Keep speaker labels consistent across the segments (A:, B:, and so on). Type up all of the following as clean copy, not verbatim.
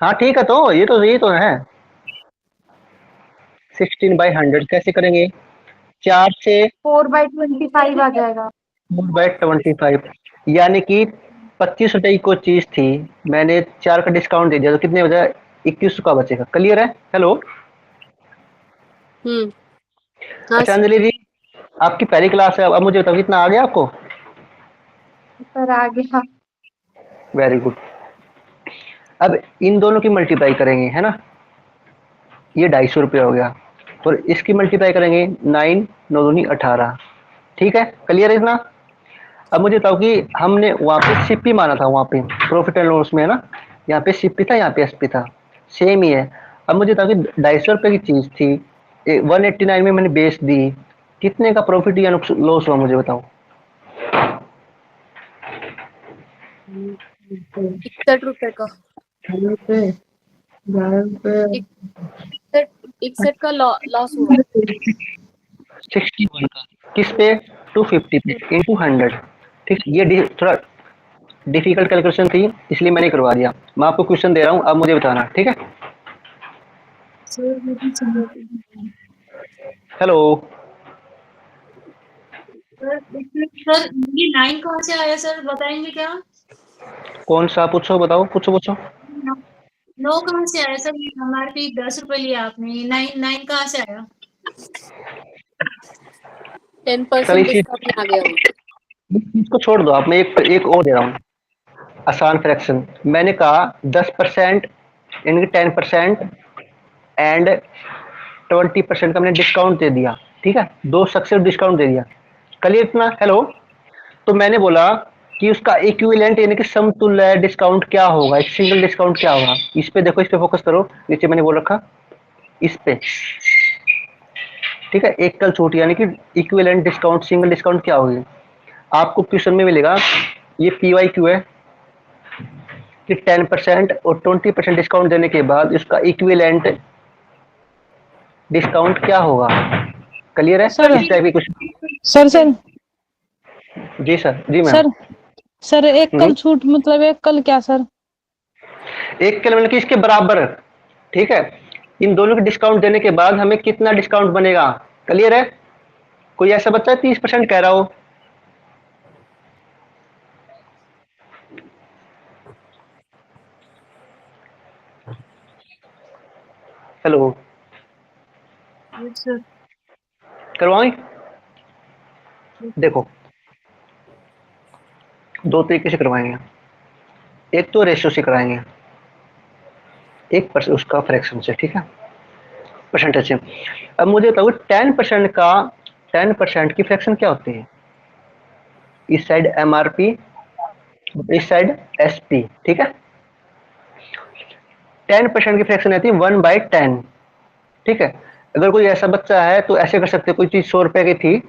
A: हाँ ठीक है, तो ये तो है। 16/100 कैसे करेंगे? 4 से
B: 4/25 आ जाएगा।
A: 4/25, यानी कि 25 रुपए की कोई चीज थी, मैंने 4 का डिस्काउंट दे दिया तो कितने बचा? 21 का बचेगा। क्लियर है? हेलो।
C: हम्म। हाँ
A: अच्छा अंजलि जी, आपकी पहली क्लास है, अब मुझे बताओ कितना आ गया आपको?
B: सर आ गया।
A: Very good. अब इन दोनों की मल्टीप्लाई करेंगे, है ना? ये 250 रुपये हो गया, तो इसकी मल्टीप्लाई करेंगे 9 9 दूनी 18। ठीक है, क्लियर है इतना? अब मुझे बताओ कि हमने वहाँ पे सिप ही माना था, वहाँ पे प्रॉफिट एंड लॉस में, है ना? यहाँ पे सिप था, यहाँ पे एसपी था, सेम ही है। अब मुझे बताओ कि 250 रुपये की चीज थी, 189 में मैंने बेच दी, कितने का प्रॉफिट या लॉस हुआ मुझे बताओ?
C: 61 रुपए का। 61 का लॉस हुआ।
A: 61 का किस पे? 250 पे इंटू 100। ठीक, ये थोड़ा डिफिकल्ट कैलकुलेशन थी, इसलिए मैंने करवा दिया। मैं आपको क्वेश्चन दे रहा हूँ, अब मुझे बताना, ठीक है? हेलो।
D: सर ये 9 कहाँ से आया सर, बताएंगे क्या?
A: कौन सा पूछो, बताओ, पूछो पूछो।
D: 9 कहाँ से आया सर? MRP 10 रुपए लिया आपने, 9 कहाँ से आया?
C: 10%
A: चलिए
C: डिस्काउंट में आ गया वो।
A: इस चीज को छोड़ दो आप, मैं एक एक और दे रहा हूँ, आसान फ्रैक्शन। मैंने कहा 10% यानी कि 10% एंड 20% का मैंने डिस्काउंट दे दिया। ठीक है, दो सक्सेस डिस्काउंट दे दिया। कलियर इतना? हेलो। तो मैंने बोला कि उसका इक्विवेलेंट यानी कि समतुल्य डिस्काउंट क्या होगा, एक सिंगल डिस्काउंट क्या होगा। इस पे देखो, इस पे फोकस करो, नीचे मैंने बोल रखा इस पे। ठीक है, एकल छूट यानी कि इक्विवेलेंट डिस्काउंट, सिंगल डिस्काउंट क्या होगी? आपको क्वेश्चन में मिलेगा, ये PYQ है कि 10% और 20% डिस्काउंट देने के बाद इसका इक्विवेलेंट डिस्काउंट क्या होगा। क्लियर है
E: सर
A: इस टाइप की कुछ?
E: सर सर
A: जी सर, जी मैम।
E: सर सर एक कल छूट मतलब एक कल क्या सर?
A: एक किलोमीटर की इसके बराबर। ठीक है, इन दोनों के डिस्काउंट देने के बाद हमें कितना डिस्काउंट बनेगा? क्लियर है? कोई ऐसा बच्चा 30% कह रहा हो? हेलो।
D: Yes sir.
A: करवाएं? देखो, दो तरीके से करवाएंगे। एक तो रेशियो से कराएंगे, एक परसेंट उसका फ्रैक्शन से। ठीक है, परसेंटेज से। अब मुझे बताओ 10% का, 10% की फ्रैक्शन क्या होती है? इस साइड MRP, इस साइड SP। ठीक है, 10% की फ्रैक्शन आती है 1/10। ठीक है, अगर कोई ऐसा बच्चा है तो ऐसे कर सकते हैं, कोई चीज 100 रुपए की थी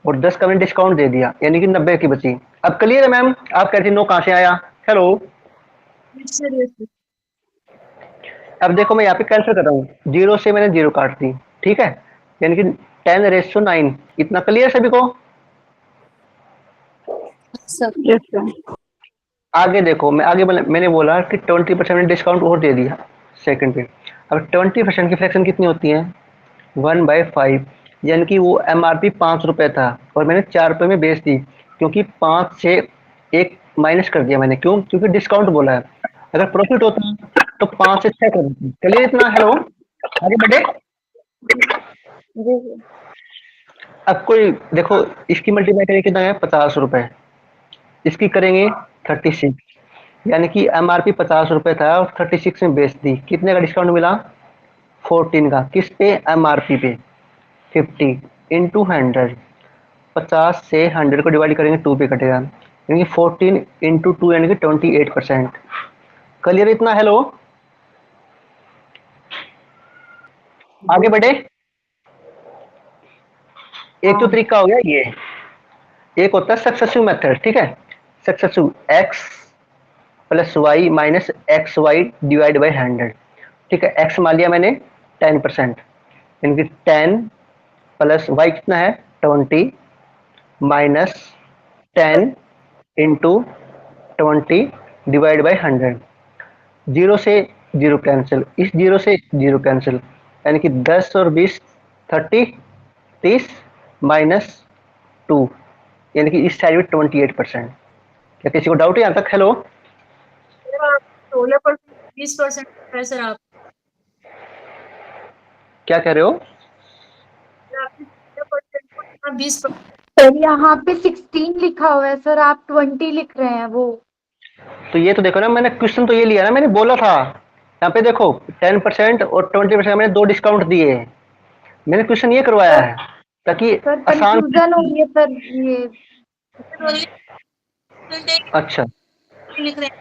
A: और 10 का मैंने डिस्काउंट दे दिया, यानी कि 90 की बची। अब क्लियर है मैम? आप कहती 9 कहाँ से आया? Hello.
D: Yes sir, yes sir.
A: अब देखो, मैं यहाँ पे कैंसिल कर रहा हूँ, जीरो से मैंने जीरो काट दी। ठीक है, यानी कि 10/9। इतना क्लियर सभी को?
C: Sir
B: yes sir.
A: आगे देखो, मैं आगे मैंने बोला कि 20% डिस्काउंट और दे दिया सेकंड पे। अब 20% की फ्रैक्शन कितनी होती है? 1/5, यानी कि वो MRP 5 रुपए था और मैंने 4 रुपए में बेच दी, क्योंकि 5 से एक माइनस कर दिया मैंने। क्यों? क्योंकि डिस्काउंट बोला है। अगर प्रॉफिट होता तो 5 से 6 कर देती। क्लियर इतना? हेलो, आगे बढ़े।
B: जी सर।
A: अब कोई देखो, इसकी मल्टीप्लाई करेंगे कितना है? 50 रुपए। इसकी करेंगे 36, यानी कि MRP 50 रुपए था और 36 में बेच दी, कितने का डिस्काउंट मिला? 14 का। किस पे? MRP पे। 50 इंटू 100, 50 से 100 को डिवाइड करेंगे, 2 पे कटेगा, यानी कि 14 इंटू 2 यानी कि 28%। क्लियर इतना? हेलो, आगे बढ़े। एक तो तरीका हो गया ये, एक होता है सक्सेसिव मेथड। ठीक है, successive x plus y minus x y divide by 100। ठीक है, x मान लिया मैंने 10%, यानी कि 10 प्लस वाई कितना है? 20 minus 10 into 20 divide by 100। Zero से जीरो कैंसिल, इस जीरो से जीरो कैंसिल, यानी कि 10 और 20 30 30 माइनस 2, यानी कि इस साइड में 28%। क्या किसी को डाउट है यहाँ तक? हेलो,
D: 16%, 20% है सर आप।
A: क्या कह रहे हो?
D: आपने 16% को यहाँ 20%।
B: सर यहाँ पे 16 लिखा हुआ है सर, आप 20 लिख रहे हैं वो।
A: तो ये तो देखो ना, मैंने क्वेश्चन तो ये लिया ना, मैंने बोला था यहाँ पे देखो 10% और 20% मैंने 2 डिस्काउंट दिए हैं। मैंने क्वेश्चन ये करवाया
B: सर
A: है ताकि
B: सर
A: आसान।
B: कंफ्यूजन हो रही है सर ये।
A: अच्छा,
D: लिख रहे हैं।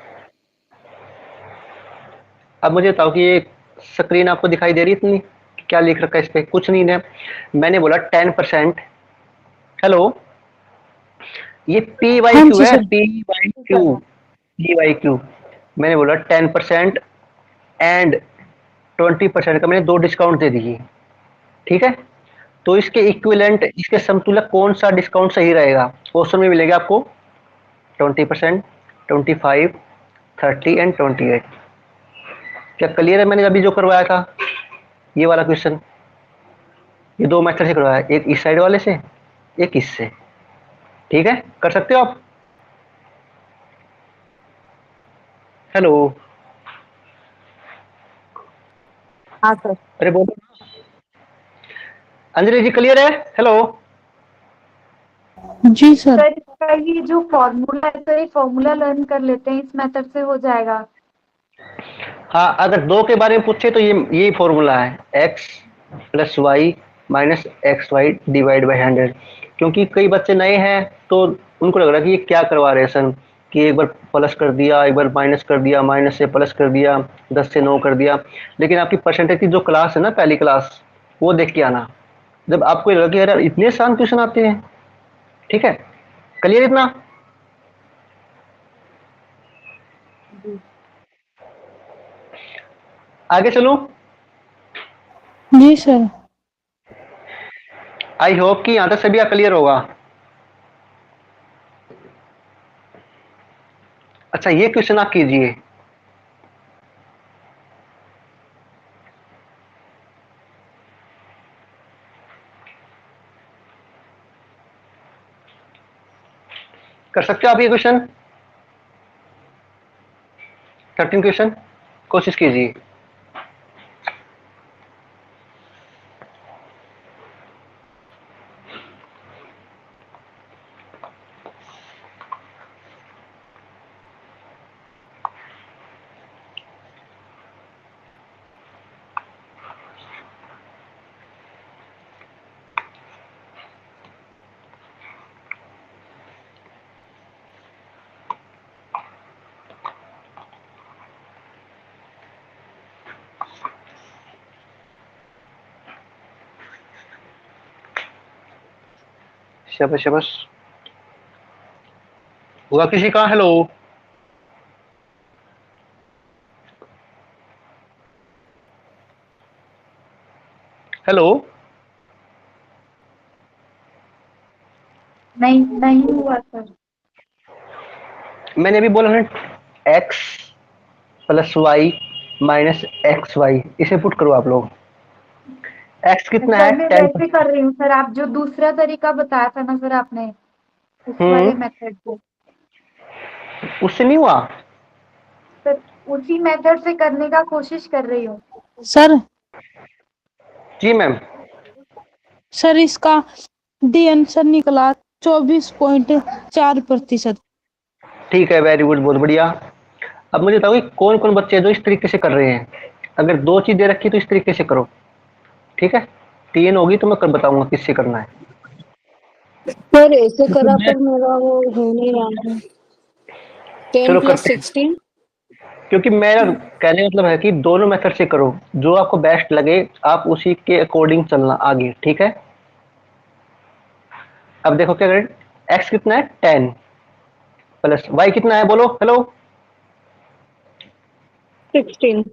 A: अब मुझे बताओ कि ये स्क्रीन आपको दिखाई दे रही है इतनी? क्या लिख रखा है इस पे? कुछ नहीं है। मैंने बोला 10%। हेलो, ये पी वाई
E: हाँ
A: क्यू
E: जी
A: है,
E: सर।
A: P Y Q. मैंने बोला 10% एंड 20% का मैंने 2 डिस्काउंट दे दिए, ठीक है? तो इसके इक्विवेलेंट, इसके समतुल्य कौन सा डिस्काउंट सही रहेगा? क्वेश्चन में मिलेगा आपको 20%, 25, 30 एंड 28। क्या क्लियर है? मैंने अभी जो करवाया था ये वाला क्वेश्चन, ये 2 मेथड से करवाया, एक इस साइड वाले से, एक इससे। ठीक है, कर सकते हो आप? हेलो,
E: हाँ सर।
A: अरे बोलो अंजलि जी, क्लियर है? हेलो,
E: जी सर।
B: सर इसका ये जो फॉर्मूला है सर, ये फॉर्मूला लर्न कर लेते हैं, इस मेथड से हो जाएगा।
A: हाँ, अगर 2 के बारे में पूछे तो ये फॉर्मूला है, x plus y minus x y divide by 100। क्योंकि कई बच्चे नए हैं तो उनको लग रहा है कि ये क्या करवा रहे हैं सर, कि एक बार प्लस कर दिया, एक बार माइनस कर दिया, माइनस से प्लस कर दिया, 10 से 9 कर दिया। लेकिन आपकी परसेंटेज की जो क्लास है ना, पहली क्लास, वो देख के आना, जब आपको ये लगा कि यार इतने आसान क्वेश्चन आते हैं। ठीक है, क्लियर इतना? आगे चलूं?
E: जी सर।
A: आई होप कि यहाँ तक सभी क्लियर होगा। अच्छा, ये क्वेश्चन आप कीजिए। कर सकते हो आप ये क्वेश्चन? 13 क्वेश्चन, कोशिश कीजिए। शाबाश शाबाश। हुआ किसी का? हेलो, हेलो,
B: नहीं नहीं हुआ सर।
A: मैंने अभी बोला ना, x plus y minus x y, इसे पुट करो आप लोग। x कितना है?
B: सर मैं
A: 10।
B: वैसे कर रही हूँ सर, आप जो दूसरा तरीका बताया था ना सर आपने, उस वाले मेथड से।
A: उससे नहीं हुआ?
B: सर उसी मेथड से करने का कोशिश कर रही हूँ।
E: सर
A: जी मैम।
E: सर इसका डी आंसर निकला 24.4%।
A: ठीक है, वेरी गुड, बहुत बढ़िया। अब मुझे बताओ कि कौन कौन बच्चे हैं जो इस तरीके से कर रहे हैं? अगर 2 चीज दे रखी तो इस तरीके से करो, ठीक है? 3 होगी तो मैं कर बताऊंगा किससे करना है।
C: सर ऐसे करा पर मेरा वो हो नहीं रहा है। 10
A: चलो
C: प्लस
A: करते हैं,
C: 16।
A: क्योंकि मेरा कहने का मतलब है कि दोनों मेथड से करो, जो आपको बेस्ट लगे आप उसी के अकॉर्डिंग चलना आगे, ठीक है? अब देखो क्या करें, x कितना है? 10 प्लस y कितना है? बोलो, हेलो।
C: 16।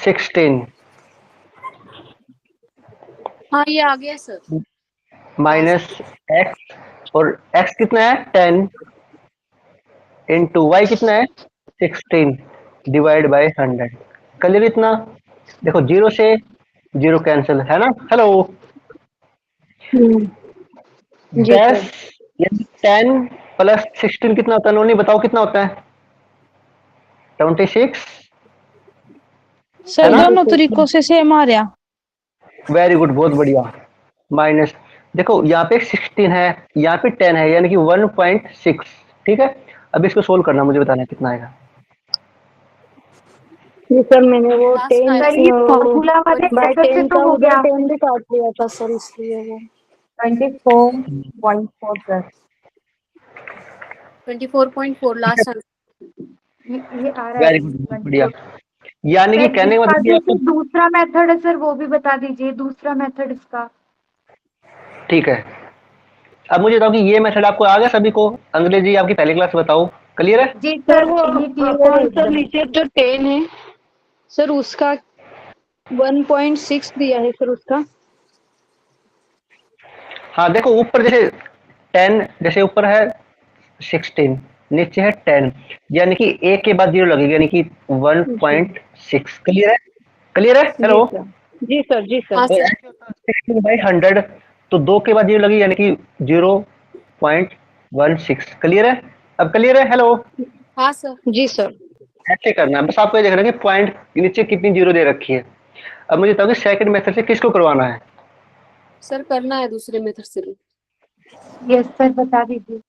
A: 16
C: हाँ ये आ गया सर।
A: माइनस x, और x कितना है? 10 इंटू वाई कितना है? 16। Divide by 100। क्लियर इतना? देखो 0 से 0 कैंसिल है ना। हेलो।
C: जी
A: 10
C: सर।
A: यानी 10 प्लस 16 कितना होता है? नोनी बताओ कितना होता है? 26 है
E: सर
A: ना।
E: दोनों तरीकों से सेम आ रहा।
A: वेरी गुड, बहुत बढ़िया। माइनस, देखो यहाँ पे 16 है, यहाँ पे 10 है, यानी कि 1.6। ठीक है, अब इसको सोल्व करना, मुझे बताना कितना आएगा।
C: जी सर, मैंने वो
F: लास्ट
C: 10
B: सर ये फॉर्मूला वाले
C: बाय
B: मेथड से
C: 10
B: तो
C: का
B: हो
C: उधर
B: गया
C: 10 भी काट लिया था सर, इसलिए वो
B: 24.4 सर।
F: 24.4 last answer.
B: ये आ रहा है
A: वेरी गुड, बहुत बढ़िया।
B: 24।
A: यानी कि
B: सर
A: कहने का
B: इसका
A: मतलब कि
B: जो
A: आपको,
B: दूसरा मेथड है सर वो भी बता दीजिए, दूसरा मेथड इसका।
A: ठीक है, अब मुझे बताओ कि ये मेथड आपको आ गया सभी को? अंग्रेजी आपकी पहली क्लास, बताओ क्लियर है?
B: जी
C: सर
B: सर
C: वो
B: ये क्लियर है
C: कौन सा
B: एकदम।
C: नीचे जो 10 है सर, उसका 1.6 दिया है सर उसका।
A: हाँ देखो, ऊपर जैसे 10, जैसे ऊपर है 16, नीचे है 10, यानी कि एक के बाद 0 लगेगा, यानी कि
C: जी
A: 1.6। क्लियर है? क्लियर है?
C: जी
A: हेलो।
C: सर। जी सर। जी सर।
F: हाँ
A: और
F: सर।
A: ऐसे होता है 16/100, तो 2 के बाद 0 लगी, यानी कि 0.16। क्लियर है? अब क्लियर है? हेलो।
F: हाँ सर।
C: जी सर।
A: ऐसे करना है, बस आपको ये देखना है कि पॉइंट नीचे कितनी 0 दे रखी है। अब मुझे बताओ कि सेकंड मेथड से किसको करवाना है?
F: सर करना है दूसरे मेथड से भी।
B: यस सर बता दीजिए।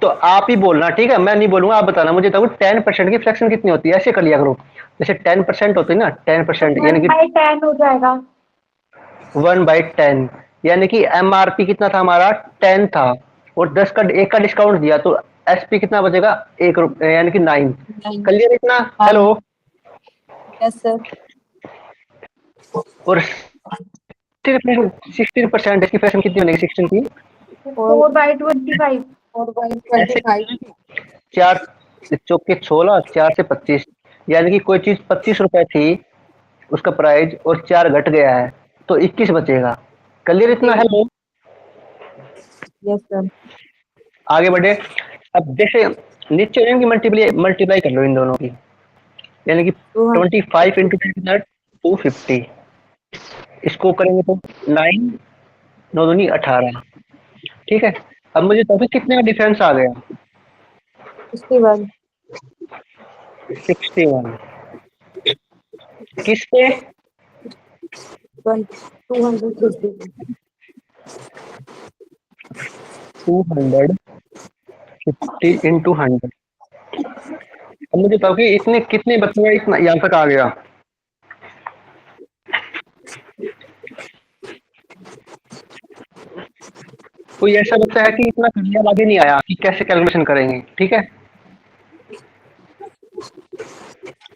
A: तो आप ही बोलना, ठीक है, मैं नहीं बोलूंगा, आप बताना। मुझे बताओ 10% की फ्रैक्शन कितनी होती है? ऐसे कर लिया करो, जैसे 10% होती है ना,
B: तो
A: 10% यानी कि
B: 1/10 हो जाएगा।
A: 1/10, यानी कि एमआरपी कितना था हमारा? 10 था, और 10 का एक का डिस्काउंट दिया, तो एसपी कितना बचेगा? 1 रुपये, यानी कि 9। क्लियर इतना? हेलो।
F: Yes sir.
A: और 16% इसकी फ्रैक्शन कितनी बनेगी 16 की?
B: 4/25।
A: ऐसे
F: 4/25।
A: चार चौके 16, 4 से 25, यानी कि कोई चीज 25 रुपए थी उसका प्राइस, और 4 घट गया है, तो 21 बचेगा। क्लियर इतना? हेलो।
F: Yes sir.
A: आगे बढ़े। अब जैसे नीचे इनकी मल्टीप्लाई मल्टीप्लाई कर लो इन दोनों की, यानी कि 25 × 10 250, इसको करेंगे तो 9 9 दूनी 18। ठीक है, अब मुझे तो कितने का डिफरेंस आ गया?
F: उसके बाद
A: 61। किस पे?
F: 250।
A: 250 × 100। अब मुझे बताओ कि इतने कितने बच्चों में इतना यहाँ तक आ गया? कोई ऐसा बच्चा है कि इतना कर लिया, अब आगे नहीं आया कि कैसे कैलकुलेशन करेंगे? ठीक है,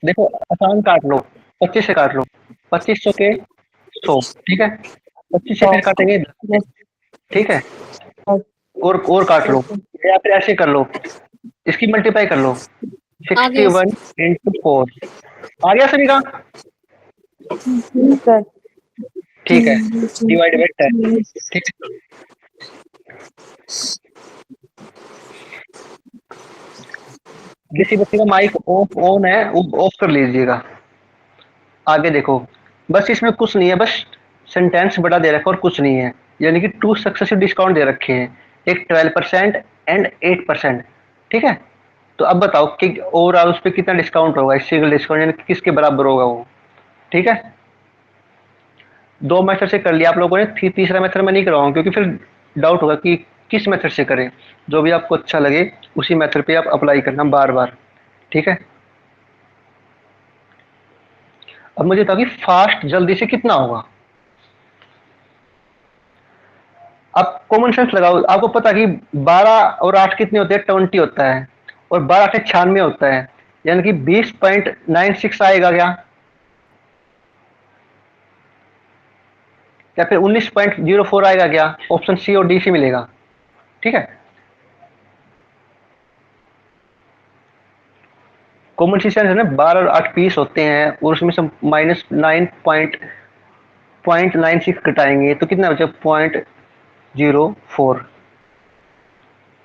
A: देखो आसान काट लो, 25 से काट लो, 2500 के 100। ठीक है, 25 से फिर काटेंगे 10 से। ठीक है, और काट लो, या फिर ऐसे कर लो, इसकी मल्टीप्लाई कर लो,
F: आ गया
A: 61 × 4। आ गया सभी का?
F: सर।
A: ठीक है, डिवाइड बाय 10। ठीक है, किसी बच्चे का माइक ऑफ ऑन है, वो ऑफ कर लीजिएगा। आगे देखो, बस इसमें कुछ नहीं है, बस सेंटेंस बड़ा दे रखा और कुछ नहीं है, यानी कि 2 सक्सेसिव डिस्काउंट दे रखे हैं, एक 12% एंड 8%। ठीक है, तो अब बताओ कि ओवरऑल उस पर कितना डिस्काउंट होगा, इस सिंगल डिस्काउंट, यानी कि किसके बराबर होगा वो? ठीक है, 2 मेथड से कर लिया आप लोगों ने, तीसरा मेथड मैं नहीं कराऊंगा, क्योंकि फिर डाउट होगा कि किस मेथड से करें। जो भी आपको अच्छा लगे उसी मेथड पे आप अप्लाई करना बार बार। ठीक है, अब मुझे बताओ कि फास्ट जल्दी से कितना होगा? आप कॉमन सेंस लगाओ, आपको पता कि 12 और 8 कितने होते हैं? 20 होता है, और 12 8 96 होता है, यानी कि 20.96 आएगा क्या? या फिर 19.04 आएगा क्या? ऑप्शन सी और डी से मिलेगा। ठीक है, कॉमन सी सेंस है ना, 12 और 8 पीस होते हैं, और उसमें से -9.96 घटाएंगे तो कितना बचा? 0.04।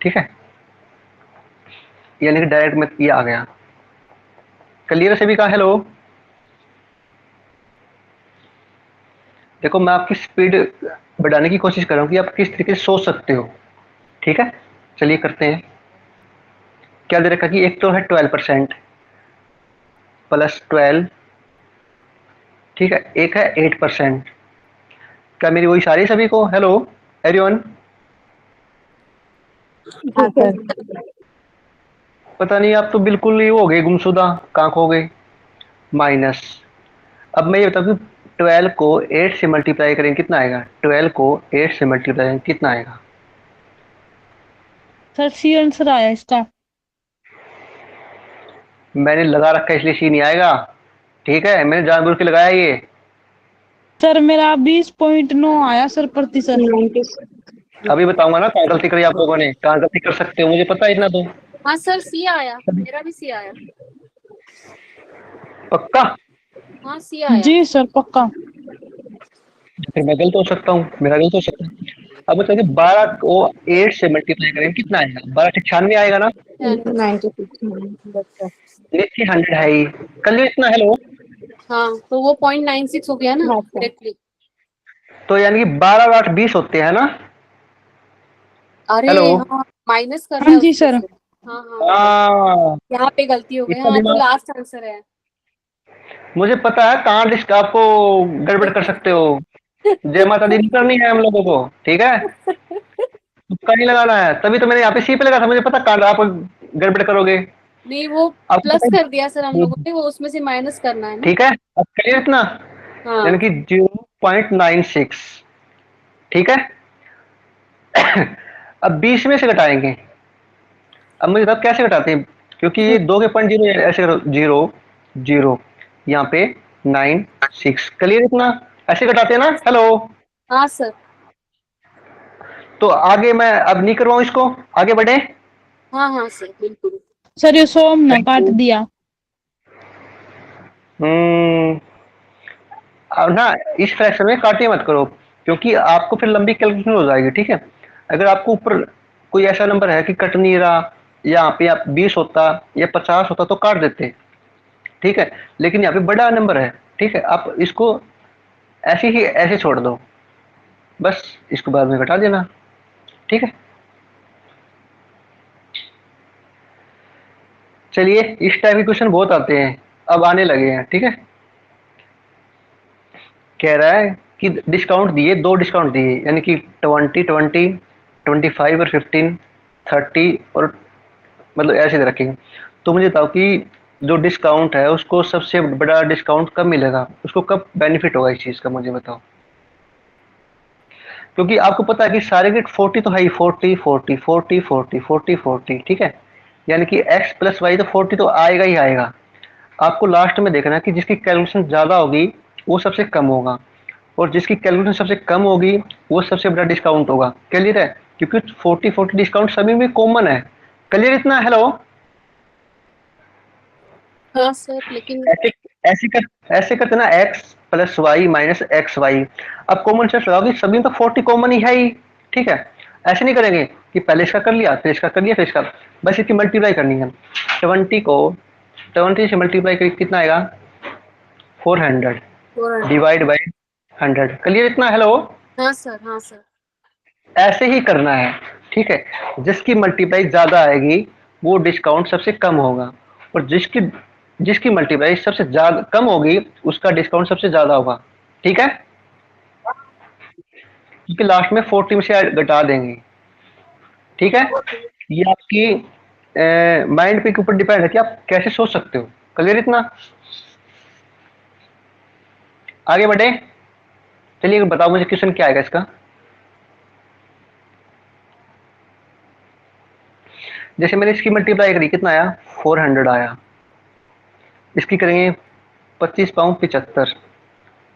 A: ठीक है, यानी कि डायरेक्ट में ये आ गया। क्लियर सभी का? हेलो, देखो मैं आपकी स्पीड बढ़ाने की कोशिश कर रहा हूँ कि आप किस तरीके से सोच सकते हो। ठीक है, चलिए करते हैं। क्या दे रखा कि एक तो है 12% प्लस 12, ठीक है, एक है 8%। क्या मेरी वही सारी सभी को? हेलो एवरीवन,
F: हाँ
C: ठीक है।
F: सर।
A: पता नहीं आप तो बिल्कुल ही हो गए गुमशुदा, कहाँ खो गए। माइनस, अब मैं ये बताऊँ कि 12 को 8 से मल्टीप्लाई करेंगे कितना आएगा? 12 को 8 से मल्टीप्लाई करेंगे कितना आएगा?
E: सर सी आंसर आया इसका।
A: मैंने लगा रखा है इसलिए सी नहीं आएगा, ठीक है, मैंने जानबूझ के लगाया ये।
E: सर मेरा 20.9 आया सर प्रतिशत।
C: 90।
A: अभी बताऊंगा ना कहाँ गलती करी आप लोगों ने, कहाँ गलती कर सकते हो, मुझे पता है इतना तो।
G: हाँ सर सी आया, मेरा भी सी आया।
A: पक्का?
G: हाँ सी आया।
E: जी सर पक्का।
A: फिर मैं गलत हो सकता हूँ, मेरा गलत हो सकता है। अब बताइए 12 को 8 से मल्टीप्लाई करेंगे कितना आएगा? 12 96 आएगा ना?
F: 96।
A: नीचे 100 है ही, कल इतना। हेलो,
G: हाँ तो वो 0.96 हो गया ना
F: हाँ सर।
G: डायरेक्टली।
A: तो यानी कि 12 और 8 20 होते हैं ना?
G: अरे
A: हेलो,
G: हाँ माइनस करना
E: हाँ
G: है
E: जी
G: उसमें
E: सर।
G: से। हाँ हाँ
A: हाँ,
G: यहाँ पे गलती हो गई।
A: इतना
G: हाँ तो
A: दिमाग
G: लास्ट आंसर है।
A: मुझे पता है, कहाँ डिस्क आपको गड़बड़ कर सकते हो। जय माता दी नहीं करनी है हम लोगों को, ठीक है, तुक्का नहीं लगाना है। तभी तो मैंने यहाँ पे सी पे लगा था, मुझे पता कहाँ आप गड़बड़ करोगे।
G: नहीं वो
A: आपको
G: प्लस
A: पता
G: कर दिया सर हम
A: है,
G: लोगों ने, वो उसमें से माइनस करना है ना।
A: ठीक है, अब क्लियर इतना, यानी
G: हाँ
A: कि 0.96, ठीक है। अब 20 में से घटाएंगे। अब मुझे तब कैसे घटाते हैं, क्योंकि ये 2 के पॉइंट जीरो, ऐसे करो, 0 0 यहाँ पे 96, क्लियर इतना, ऐसे घटाते हैं ना? हेलो,
G: हाँ सर।
A: तो आगे मैं अब नहीं करवाऊं इसको, आगे बढ़े।
G: हाँ हाँ सर बिल्कुल।
E: सर ये सोम ने
A: थैंक
E: काट
A: यू।
E: दिया।
A: हम्म, अब ना इस फ्रैक्शन में काटिए मत करो, क्योंकि आपको फिर लंबी कैलकुलेशन हो जाएगी, ठीक है। अगर आपको ऊपर कोई ऐसा नंबर है कि कट नहीं रहा, यहाँ पे आप 20 होता या 50 होता तो काट देते, ठीक है, लेकिन यहाँ पे बड़ा नंबर है, ठीक है, आप इसको ऐसे ही ऐसे छोड़ दो, बस इसको बाद में घटा देना, ठीक है। चलिए, इस टाइप के क्वेश्चन बहुत आते हैं, अब आने लगे हैं, ठीक है। कह रहा है कि डिस्काउंट दिए, 2 डिस्काउंट दिए, यानी कि 20 20, 25 और 15, 30 और मतलब ऐसे दे रखेंगे। तो मुझे बताओ कि जो डिस्काउंट है उसको सबसे बड़ा डिस्काउंट कब मिलेगा, उसको कब बेनिफिट होगा इस चीज का, मुझे बताओ। क्योंकि आपको पता है कि सारे गेट 40 तो है ही, 40 40 40 40 40 40, ठीक है, यानी कि x प्लस वाई तो 40 तो आएगा ही आएगा। आपको लास्ट में देखना है कि जिसकी कैलकुलेशन ज्यादा होगी वो सबसे कम होगा, और जिसकी कैलकुलेशन सबसे कम होगी वो सबसे बड़ा डिस्काउंट होगा, क्लियर है, क्योंकि 40 40 डिस्काउंट सभी में कॉमन है, क्लियर इतना? हेलो,
G: हाँ सर लेकिन
A: ऐसे ऐसे करते ना, x plus y minus x y. अब कॉमन सेंस लगाओ कि सभी में तो 40 कॉमन ही है ही, ठीक है। ऐसे नहीं करेंगे कि पहले इसका कर लिया फिर इसका कर लिया फिर इसका, बस इसकी मल्टीप्लाई करनी है। 20 को 20 से मल्टीप्लाई करिए कितना आएगा? 400
G: 400।
A: डिवाइड बाई 100, क्लियर इतना? हेलो,
G: हाँ सर हाँ सर।
A: ऐसे ही करना है, ठीक है। जिसकी मल्टीप्लाई ज्यादा आएगी वो डिस्काउंट सबसे कम होगा, और जिसकी जिसकी मल्टीप्लाई सबसे ज्यादा कम होगी उसका डिस्काउंट सबसे ज्यादा होगा, ठीक है, क्योंकि लास्ट में 40 में से घटा देंगे, ठीक है। ये आपकी माइंड पे के ऊपर डिपेंड है कि आप कैसे सोच सकते हो, क्लियर इतना? आगे बढ़े, चलिए बताओ मुझे क्वेश्चन क्या आएगा इसका। जैसे मैंने इसकी मल्टीप्लाई करी कितना आया? 400 आया। इसकी करेंगे 25 पाँव 75,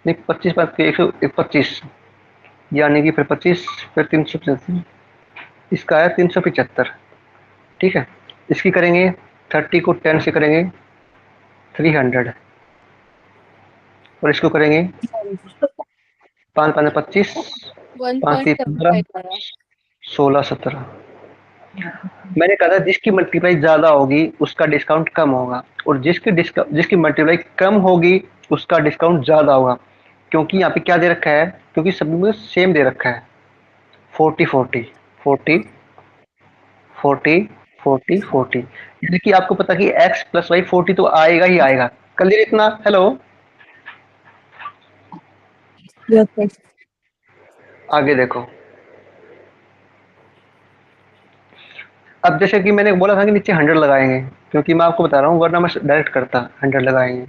A: नहीं 25 पाँव 125, यानी कि फिर 25 फिर 375, इसका आया 375, ठीक है। इसकी करेंगे 30 को 10 से करेंगे 300, और इसको करेंगे 5 5 25, 5 3 15,
G: 1.75 आया।
A: 16 17, मैंने कहा था जिसकी मल्टीप्लाई ज्यादा होगी उसका डिस्काउंट कम होगा, और जिसकी मल्टीप्लाई कम होगी उसका डिस्काउंट ज्यादा होगा। क्योंकि यहाँ पे क्या दे रखा है, क्योंकि सभी में सेम दे रखा है, 40 40 40 40 40 40, यानी कि आपको पता कि x प्लस वाई 40 तो आएगा ही आएगा। क्लियर इतना? Hello,
F: Yes, sir.
A: आगे देखो। अब जैसे कि मैंने बोला था कि नीचे 100 लगाएंगे, क्योंकि मैं आपको बता रहा हूँ, वरना मैं डायरेक्ट करता 100 लगाएंगे,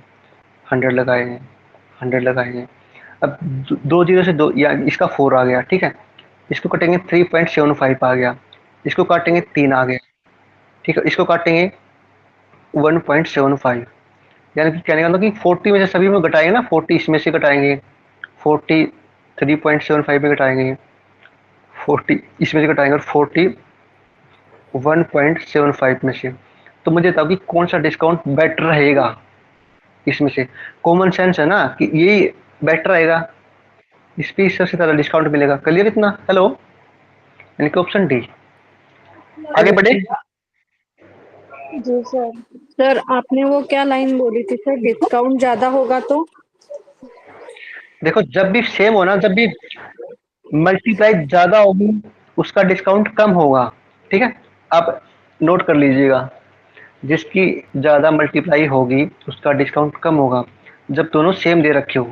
A: 100 लगाएंगे, 100 लगाएंगे। अब दो जीरो से दो, या इसका 4 आ गया, ठीक है। इसको काटेंगे 3.75 आ गया, इसको काटेंगे 3 आ गया, ठीक है। इसको काटेंगे 1.75, यानी कि कहने का मतलब कि 40 में से सभी में घटाएंगे ना, 40 इसमें से घटाएंगे, 40 3.75 में घटाएंगे, 40 इसमें से घटाएंगे, और 40 1.75 में से। तो मुझे बताओ कि कौन सा डिस्काउंट बेटर रहेगा इसमें से। कॉमन सेंस है ना कि यही बेटर रहेगा, इस पे सबसे ज़्यादा डिस्काउंट मिलेगा। क्लियर इतना? हेलो, यानी कि ऑप्शन डी। आगे बढ़े।
C: जी सर। सर आपने वो क्या लाइन बोली थी सर, डिस्काउंट ज्यादा होगा तो?
A: देखो, जब भी सेम हो ना, जब भी मल्टीप्लाई ज्यादा होगी उसका डिस्काउंट कम होगा, ठीक है। आप नोट कर लीजिएगा, जिसकी ज्यादा मल्टीप्लाई होगी उसका डिस्काउंट कम होगा जब दोनों सेम दे रखे हो।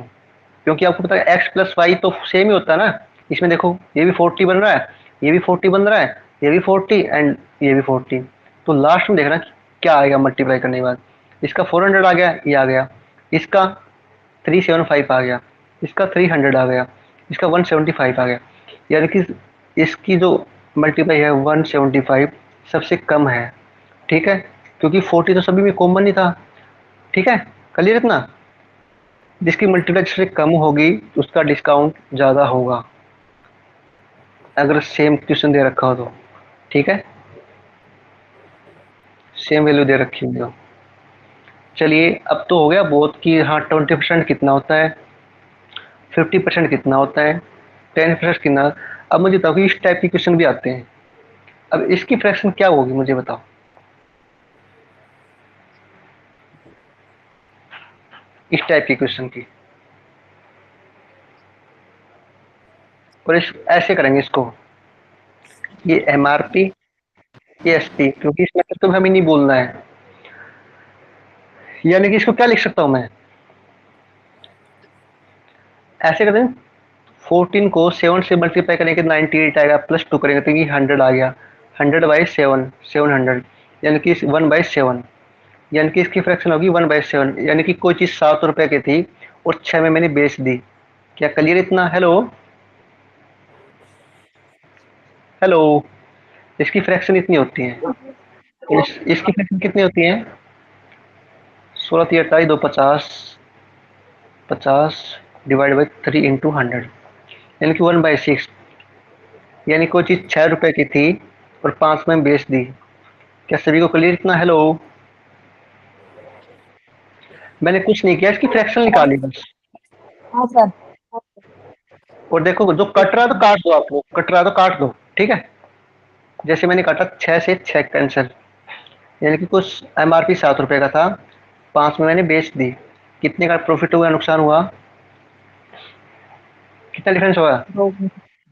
A: क्योंकि आपको पता है x प्लस वाई तो सेम ही होता है ना। इसमें देखो, ये भी 40 बन रहा है, ये भी 40 बन रहा है, ये भी 40 एंड ये भी 40। तो लास्ट में देखना क्या आएगा मल्टीप्लाई करने के बाद। इसका 400 आ गया, ये आ गया, इसका 375 आ गया, इसका 300 आ गया, इसका 175 आ गया। यानी कि इसकी जो मल्टीप्लाई है 175 सबसे कम है, ठीक है। क्योंकि 40 तो सभी में कॉमन ही था, ठीक है। क्लियर इतना? जिसकी मल्टीप्लाई सबसे कम होगी उसका डिस्काउंट ज़्यादा होगा, अगर सेम क्वेश्चन दे रखा हो तो, ठीक है, सेम वैल्यू दे रखी हो तो। चलिए, अब तो हो गया बहुत कि हाँ 20% कितना होता है, 50% कितना होता है, 10% कितना। अब मुझे बताओ कि इस टाइप के क्वेश्चन भी आते हैं। अब इसकी फ्रैक्शन क्या होगी मुझे बताओ, इस टाइप के क्वेश्चन की। और इस ऐसे करेंगे इसको, ये एमआरपी, ये एसपी, क्योंकि इसमें तो हमें नहीं बोलना है। यानी कि इसको क्या लिख सकता हूं मैं, ऐसे करते हैं, 14 को 7 से मल्टीप्लाई करेंगे 98 आएगा, प्लस 2 करेंगे तो ये 100 आ गया, 100/7 700, यानी कि 1/7, यानी कि इसकी फ्रैक्शन होगी 1/7। यानी कि कोई चीज़ 7 रुपए की थी और 6 में मैंने बेच दी। क्या क्लियर इतना? हेलो, हेलो, इसकी फ्रैक्शन इतनी होती है। इसकी फ्रैक्शन कितनी होती है? 16 3 28 2 50, 50 डिवाइड बाई 3 इंटू 100, यानी कि 1/6। यानी कोई चीज़ 6 रुपए की थी और 5 में बेच दी। क्या सभी को क्लियर इतना? हेलो, मैंने कुछ नहीं किया, इसकी फ्रैक्शन निकाली बस।
F: हाँ सर।
A: और देखो, जो कट रहा है तो काट दो, आपको कट रहा है तो काट दो, ठीक है। जैसे मैंने काटा 6 से 6 कैंसिल, यानी कि कुछ एमआरपी 7 रुपए का था, 5 में मैंने बेच दी। कितने का प्रॉफिट हुआ, नुकसान हुआ? कितना डिफरेंस हुआ?
F: दो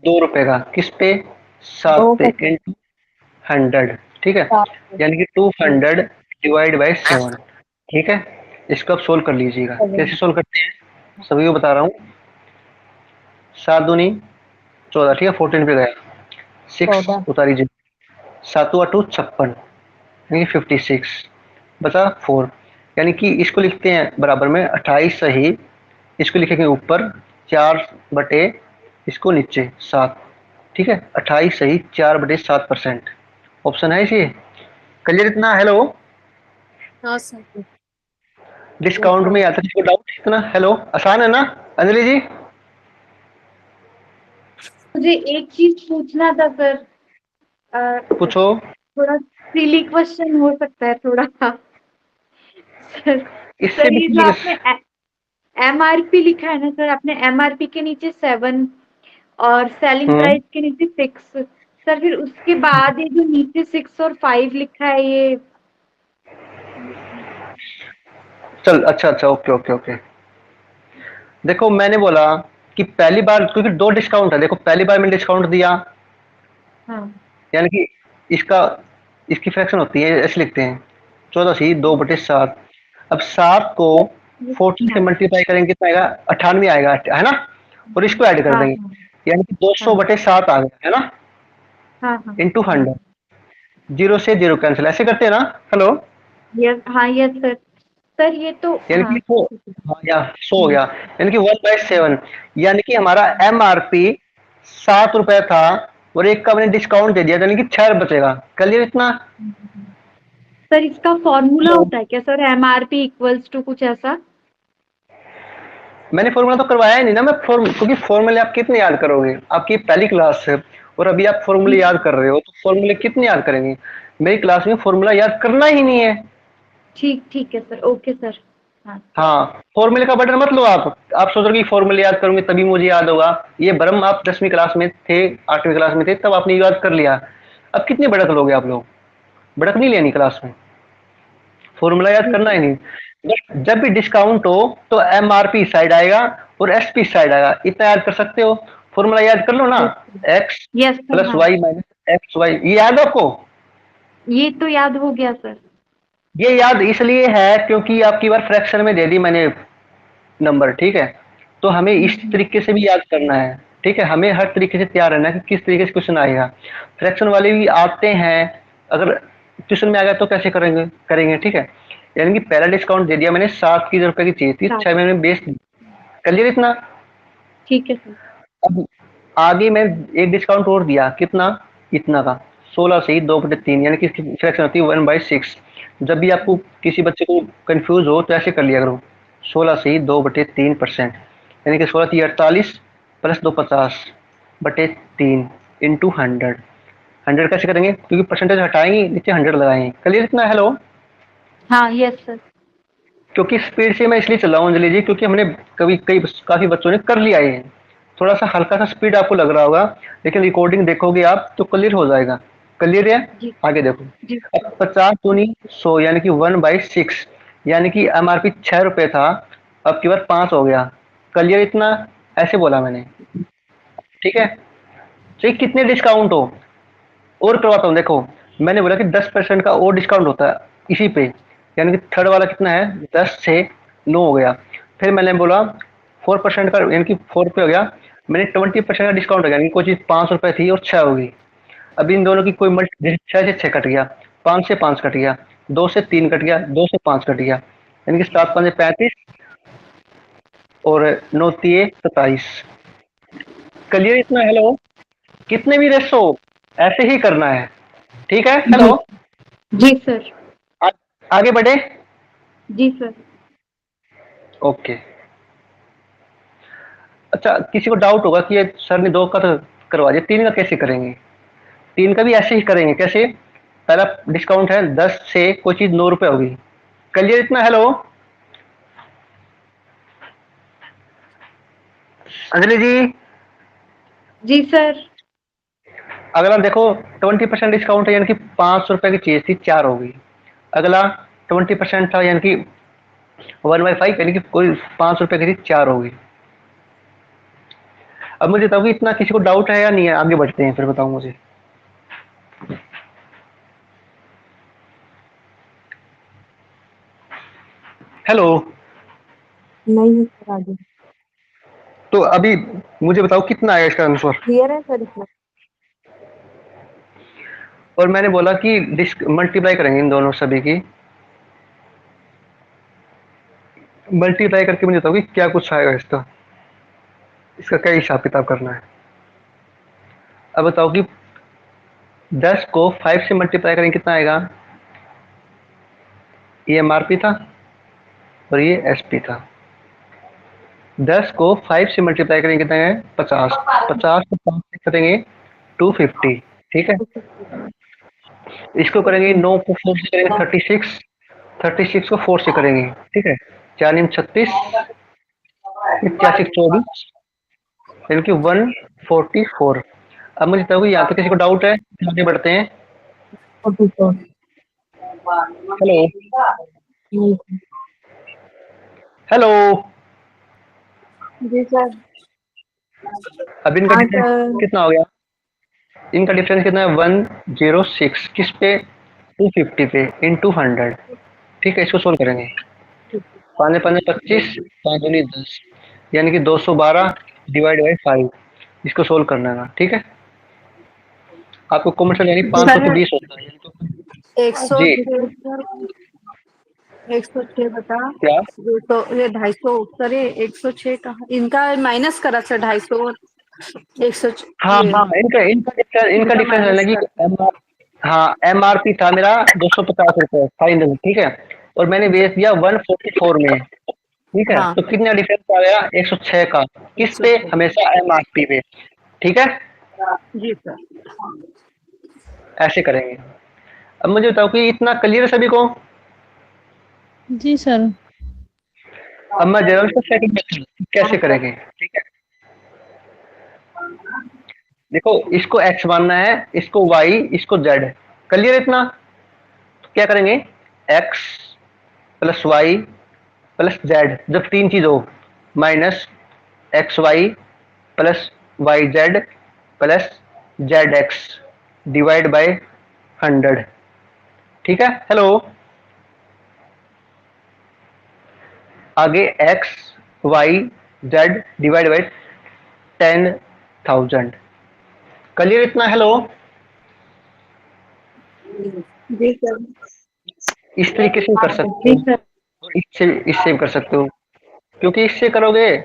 A: 2 रुपए का। किस पे? 7
F: दो
A: पे इंटू 100, ठीक है। यानी कि 200 डिवाइड बाई 7, ठीक है। इसको आप सोल्व कर लीजिएगा। कैसे सोल्व करते हैं सभी को बता रहा हूँ। 7 दूनी 14, ठीक है, 14 पे गया, 6
F: 14
A: उतारी, 7 2 56, यानी 56, बचा 4। यानी कि इसको लिखते हैं बराबर में 28 सही, इसको लिखेंगे ऊपर 4/, इसको नीचे 7, ठीक है। 28 सही 4/7%, ऑप्शन है इसी। क्लियर इतना? हेलो,
G: हाँ सर।
A: डिस्काउंट में आता है, इसको डाउट इतना? हेलो, आसान है ना अंजलि जी?
B: मुझे एक चीज पूछना था सर।
A: पूछो।
B: थोड़ा सिली क्वेश्चन हो सकता है थोड़ा सा। सर
A: इससे
B: सर
A: भी
B: ये जो आपने एमआरपी लिखा है ना सर, आपने एमआरपी के नीचे 7 और सेलिंग
A: हम्म
B: प्राइस के नीचे 6, सर फिर उसके बाद ये जो नीचे 6 और 5 लिखा है ये
A: चल अच्छा अच्छा, ओके ओके ओके। देखो मैंने बोला कि पहली बार, क्योंकि दो डिस्काउंट है, देखो पहली बार मैंने डिस्काउंट दिया,
B: हाँ
A: यानी कि इसका इसकी फ्रैक्शन होती है, ऐसे लिखते हैं 14/2/7। अब 7 को
B: ये
A: 14 से
B: हाँ
A: मल्टीप्लाई करेंगे कितना आएगा, 98 आएगा, है ना। और इसको ऐड कर
B: हाँ
A: देंगे,
B: हाँ
A: यानी कि
B: हाँ
A: 200/7 आ गया, है ना,
B: हाँ हाँ
A: इंटू 100। जीरो से जीरो कैंसिल, ऐसे करते हैं ना। हेलो,
B: यस हाँ यस सर। सर ये तो
A: यानी
B: हाँ
A: कि वो,
B: ठीक है।
A: हाँ या 100 हो गया, यानी कि 1/7, यानी कि हमारा MRP 7 रुपए था, और एक का मैंने डिस्काउंट दे दिया, यानी कि 6 बचेगा। क्लियर इतना।
B: सर इसका फॉर्मूला होता है क्या सर, एमआरपी इक्वल्स टू कुछ ऐसा?
A: मैंने फॉर्मूला तो करवाया ही नहीं ना, मैं क्योंकि फॉर्मूले आप कितने याद करोगे, आपकी पहली क्लास है और अभी आप फॉर्मूले याद कर रहे हो, तो फॉर्मूले कितने याद करेंगे। मेरी क्लास में फॉर्मूला याद करना ही नहीं है।
B: ठीक ठीक है सर, ओके सर। हाँ
A: हाँ, फॉर्मूले का बटन मत लो आप सोच रहे हो कि फॉर्मूले याद करूंगे तभी मुझे याद होगा। ये भ्रम, आप 10वीं क्लास में थे, 8वीं क्लास में थे, तब आपने याद कर लिया। अब कितनी भड़क लोगे आप लोग, भड़क नहीं लेनी क्लास में, फॉर्मूला याद
B: जी
A: करना
B: सर।
A: ही नहीं। बस जब भी डिस्काउंट हो तो MRP साइड आएगा और SP साइड आएगा, इतना याद कर सकते हो। फॉर्मूला याद कर लो ना, एक्स
B: यस सर
A: प्लस
B: हाँ,
A: वाई माइनस एक्स वाई, ये याद है आपको।
B: ये तो याद हो गया सर।
A: ये याद इसलिए है क्योंकि आपकी बार फ्रैक्शन में दे दी मैंने नंबर, ठीक है। तो हमें इस तरीके से भी याद करना है, ठीक है। हमें हर तरीके से तैयार रहना है कि किस तरीके से क्वेश्चन आएगा। फ्रैक्शन वाले भी आते हैं, अगर ट्यूशन में आ गया तो कैसे करेंगे करेंगे, ठीक है। यानी कि पहला डिस्काउंट दे दिया मैंने, 7 की रुपए की चाहिए थी,
B: सात
A: 6 मैंने बेस कर लिया इतना।
B: ठीक है सर।
A: अब आगे मैं एक डिस्काउंट और दिया, कितना, इतना का, 16/2/3, यानी कि फ्रैक्शन होती है 1/6। जब भी आपको किसी बच्चे को कंफ्यूज हो तो ऐसे कर लिया करो, 16/2/3%, यानी कि 16×3 = 48 प्लस 2 50/3 इंटू 100। 100 कैसे करेंगे, क्योंकि परसेंटेज हटाएंगे नीचे 100 लगाएंगे। क्लियर इतना। हेलो,
B: हाँ यस सर।
A: क्योंकि स्पीड से मैं इसलिए चला हूँ अंजलि जी, क्योंकि हमने काफी बच्चों ने कर लिया है। थोड़ा सा हल्का सा स्पीड आपको लग रहा होगा, लेकिन रिकॉर्डिंग देखोगे आप तो क्लियर हो जाएगा। क्लियर है।
B: जी
A: आगे देखो,
B: जी
A: अब 50 दूनी 100, यानी कि 1/6, यानी कि MRP 6 रुपए था, अब की बार 5 हो गया। क्लियर इतना, ऐसे बोला मैंने, ठीक है। तो ये कितने डिस्काउंट हो, और करवाता हूँ। देखो मैंने बोला कि 10% का और डिस्काउंट होता है इसी पे, यानी कि थर्ड वाला कितना है, 10 से 9 हो गया। फिर मैंने बोला 4% का, यानी कि 4 रुपये हो गया। मैंने 20% का डिस्काउंट हो गया, यानी कि कोई चीज 5 रुपए थी और 6 होगी। अब इन दोनों की कोई मल्टी, 6 से 6 कट गया, 5 से 5 कट गया, 2 से 3 कट गया, 2 से 5 कट गया, यानी कि 7×5 = 35 और 9×3 = 27। क्लियर इतना। हेलो, कितने भी रेस हो ऐसे ही करना है, ठीक है। हेलो,
B: जी जी सर।
A: आ, आगे बढ़े।
B: जी सर।
A: ओके। अच्छा, किसी को डाउट होगा कि ये सर ने 2 का तो करवा दिया, 3 का कैसे करेंगे। 3 का भी ऐसे ही करेंगे। कैसे, पहला डिस्काउंट है 10 से कोई चीज 9 रुपए होगी। क्लियर इतना। हेलो अंजलि जी,
B: जी सर।
A: अगला देखो 20% डिस्काउंट है, यानी कि 5 रुपए की चीज थी 4 होगी। अगला 20% था, यानी कि 1/5, यानी कि कोई 5 रुपए की थी 4 होगी। अब मुझे बताओ कि इतना किसी को डाउट है या नहीं है, आगे बढ़ते हैं फिर बताओ मुझे। हेलो,
F: नहीं है सर आगे।
A: तो अभी मुझे बताओ कितना आएगा इसका आंसर।
F: क्लियर है सर इतना?
A: और मैंने बोला कि मल्टीप्लाई करेंगे इन दोनों सभी की, मल्टीप्लाई करके मुझे बताओ कि क्या कुछ आएगा इसका, इसका क्या हिसाब किताब करना है। अब बताओ कि 10 को 5 से मल्टीप्लाई करेंगे कितना आएगा। ये MRP था और ये SP था। 10 को 5 से मल्टीप्लाई करेंगे कितना है, 50। 50 को 5 से करेंगे 250, ठीक है। इसको करेंगे 9 को 4 से करेंगे 36, 36 को 4 से करेंगे, ठीक है। 4×36 = 84, यानी कि 144। अब मुझे बताओ कि यहाँ तक किसी को डाउट है? आगे बढ़ते हैं।
F: 44
A: हेलो
F: नहीं
A: हेलो।
F: जी सर।
A: अब इनका
F: हाँ
A: डिफरेंस
F: सर।
A: कितना हो गया? इनका डिफरेंस कितना है? 106 किस पे? 250 पे इंटू 100। ठीक है, इसको सोल्व करेंगे। 5 5 25, 5 दूनी 10, यानी कि 212 डिवाइड बाई 5। इसको सोल्व करना है ना, ठीक है। आपको कॉमर्शियल यानी 500 के
C: सर
A: 20 होता है, यानी तो
C: 106
A: जी।
C: सर, 106 बता
A: क्या?
C: 200, ये 250 सर, ये 106 का इनका माइनस करा सर, 250 100
A: हाँ
C: ये
A: हाँ, इनका
C: इनका
A: डिफरेंस है ना
C: माइनस
A: कि
C: कर।
A: हाँ, एमआरपी था मेरा 250 रुपए फाइनल, ठीक है, और मैंने बेच दिया 144 में। ठीक है,
C: हाँ
A: तो कितना डिफरेंस आ गया? 106 का। किस पे?
C: 106
A: हमेशा एमआरपी पे। ठीक है,
C: जी सर।
A: ऐसे करेंगे। अब मुझे बताओ कि इतना क्लियर है सभी को?
E: जी सर।
A: अब मैं जरा इसका सेकंड मेथड कैसे करेंगे, ठीक है। देखो, इसको एक्स मानना है, इसको वाई, इसको जेड। क्लियर इतना? तो क्या करेंगे? X plus y plus z, जब तीन चीज हो, minus x y plus y z plus z x divide by 100। ठीक है, हेलो। आगे x y z divide by 10,000। Clear इतना? हेलो।
C: जी सर।
A: इस तरीके से कर सकते
C: जी
A: हो,
C: सर।
A: इससे इससे भी कर सकते हो, क्योंकि इससे करोगे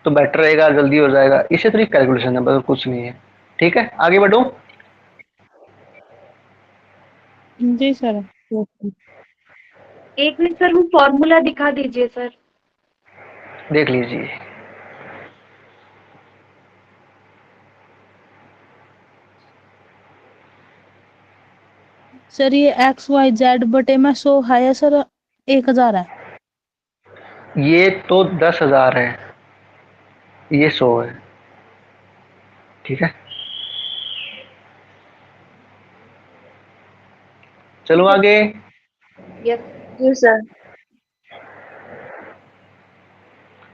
A: तो बेटर रहेगा, जल्दी हो जाएगा। इसे तो कैलकुलेशन है, बस कुछ नहीं है। ठीक है, आगे बढ़ो।
E: जी सर।
B: एक मिनट सर, वो फॉर्मूला दिखा दीजिए सर।
A: देख लीजिए।
E: सर ये एक्स वाई जेड बटे में 100 है या सर 1000 है?
A: ये तो 10,000 है, ये 100 है। ठीक है, चलो आगे।
B: यस।
F: जी सर।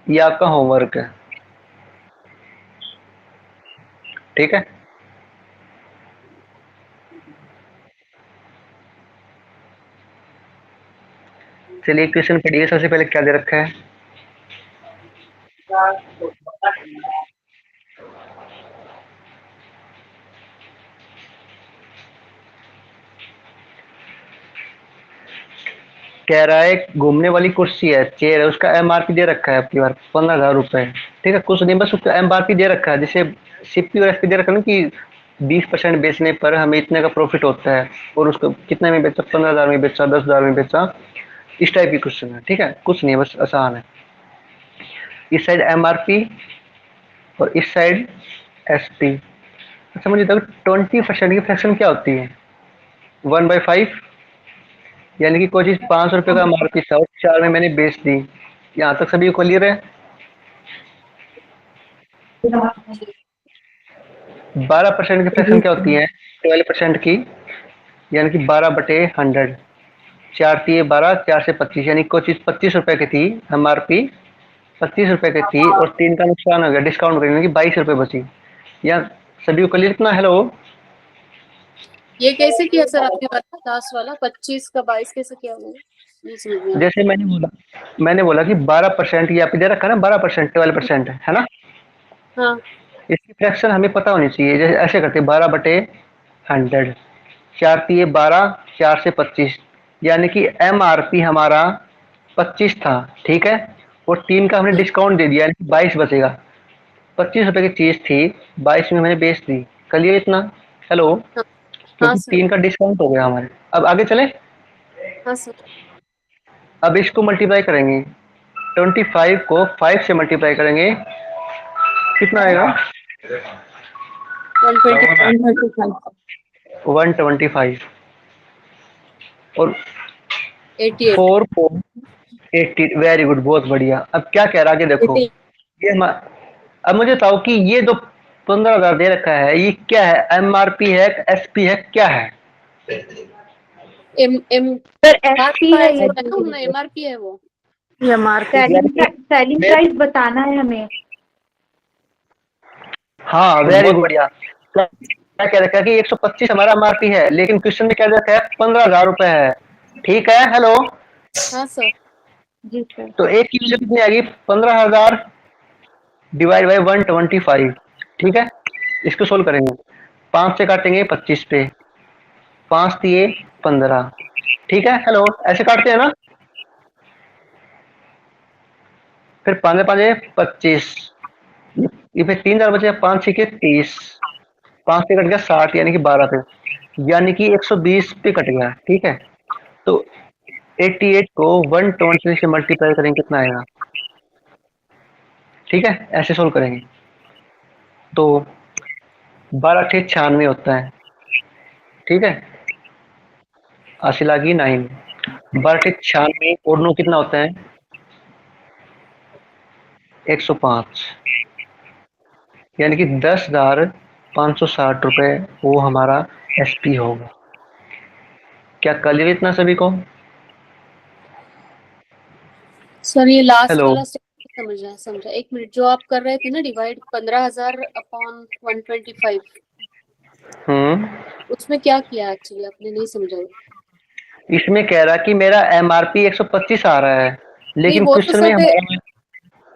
A: ये आपका होमवर्क है, ठीक है। चलिए क्वेश्चन पढ़िए। सबसे पहले क्या दे रखा है? कह रहा है घूमने वाली कुर्सी है, चेयर है, उसका एमआरपी दे रखा है आपकी बार 15,000 रुपए। ठीक है, कुछ नहीं, बस उसका एमआरपी दे रखा है, जैसे सीपी और एसपी दे रखा है ना कि 20% बेचने पर हमें इतने का प्रॉफिट होता है, और उसको कितने में बेचा? 15,000 में बेचा, 10,000 में बेचा। इस टाइप की क्वेश्चन है, ठीक है, कुछ नहीं है, बस आसान है। इस साइड एमआरपी और इस साइड एसपी। अच्छा, मुझे बताओ 20% की फ्रैक्शन क्या होती है? 1/5, यानी कि कोई चीज 500 रुपये का एमआरपी था और 4 में मैंने बेच दी। यहाँ तक सभी को क्लियर है? 12% की फ्रैक्शन क्या होती है? 12% की, यानी कि 12/100। 4 तिये 12, 4 से 25, यानी कोई चीज 25 रुपए की थी, एमआरपी 25 रुपए की थी, और 3 का नुकसान हो गया, डिस्काउंट करके, यानी कि 22 रुपए बची। यहाँ सभी को क्लियर इतना? हेलो।
G: ये कैसे किया सर आपने बताया लास्ट वाला 25 का 22 कैसे किया वो नहीं समझ में आया।
A: जैसे मैंने बोला कि 12%, ये आपने दे रखा है ना, 12%, 12% है ना।
G: हाँ
A: इसकी फ्रैक्शन हमें पता होनी चाहिए। जैसे ऐसे करते 12/100, 4 तिये 12, 4 से 25, यानी कि एमआरपी हमारा 25 था, ठीक है, और 3 का हमने डिस्काउंट दे दिया, यानी कि 22 बचेगा। 25 रुपए की चीज थी, 22 में मैंने बेच दी। कलिए इतना? हेलो।
G: हाँ हाँ
A: क्योंकि
G: सर।
A: 3 का डिस्काउंट हो गया हमारे। अब आगे चले।
G: हाँ सर।
A: अब इसको मल्टीप्लाई करेंगे, 25 को 5 से मल्टीप्लाई करेंगे, कितना आएगा?
G: 125।
F: 135
A: 125, और
G: 88।
A: 4,480। वेरी गुड, बहुत बढ़िया। अब क्या कह रहा है आगे देखो।
G: 80।
A: ये अब मुझे बताओ कि ये दो 15,000 दे रखा है, ये क्या है? एमआरपी है, एसपी है, क्या है?
G: एम एम
B: सर
G: बात
B: एसपी
G: का
B: है
G: ऐसा
B: ये,
G: है ना, एमआरपी है वो।
C: ये मार्केट
A: यानी कि
B: सेलिंग
A: मैं-
B: प्राइस बताना है हमें।
A: हाँ, वेरी बढ़िया। क्या कह रखा है कि 125 हमारा एमआरपी है, लेकिन क्वेश्चन में क्या दे रखा है? 15,000 रुपए है। ठीक है, हेलो।
G: हाँ सर।
B: जी सर।
A: तो एक की वैल्यू कितनी आएगी? 15,000 डिवाइड बाई 125। ठीक है, इसको सोल्व करेंगे। 5 से काटेंगे 25 पे, 5 दिए 15। ठीक है, हेलो, ऐसे काटते हैं ना? फिर 5 5 25, ये फिर 3,000 बचे, 5 6 के 30, 5 से कट गया 60, यानी कि 12 पे, यानी कि 120 पे कट गया। ठीक है, तो 88 को 120 से मल्टीप्लाई करेंगे, कितना आएगा? ठीक है, ऐसे सोल्व करेंगे। तो 12 6 96 होता है। ठीक है, 80 लागी 9, 12 6 96 और 9 कितना होता है? 105, यानी कि 10,560 रुपए वो हमारा एसपी होगा। क्या क्लियर इतना सभी को?
G: सर ये लास्ट
A: हेलो।
G: वाला स्टेप समझा समझा। एक मिनट, जो आप कर रहे थे ना डिवाइड 15,000 अपॉन 125, उसमें क्या किया एक्चुअली आपने, नहीं समझा।
A: इसमें कह रहा कि मेरा एमआरपी 125 आ रहा है,
G: नहीं
A: लेकिन
G: वो तो
A: क्वेश्चन में
G: सब है,
A: हमारा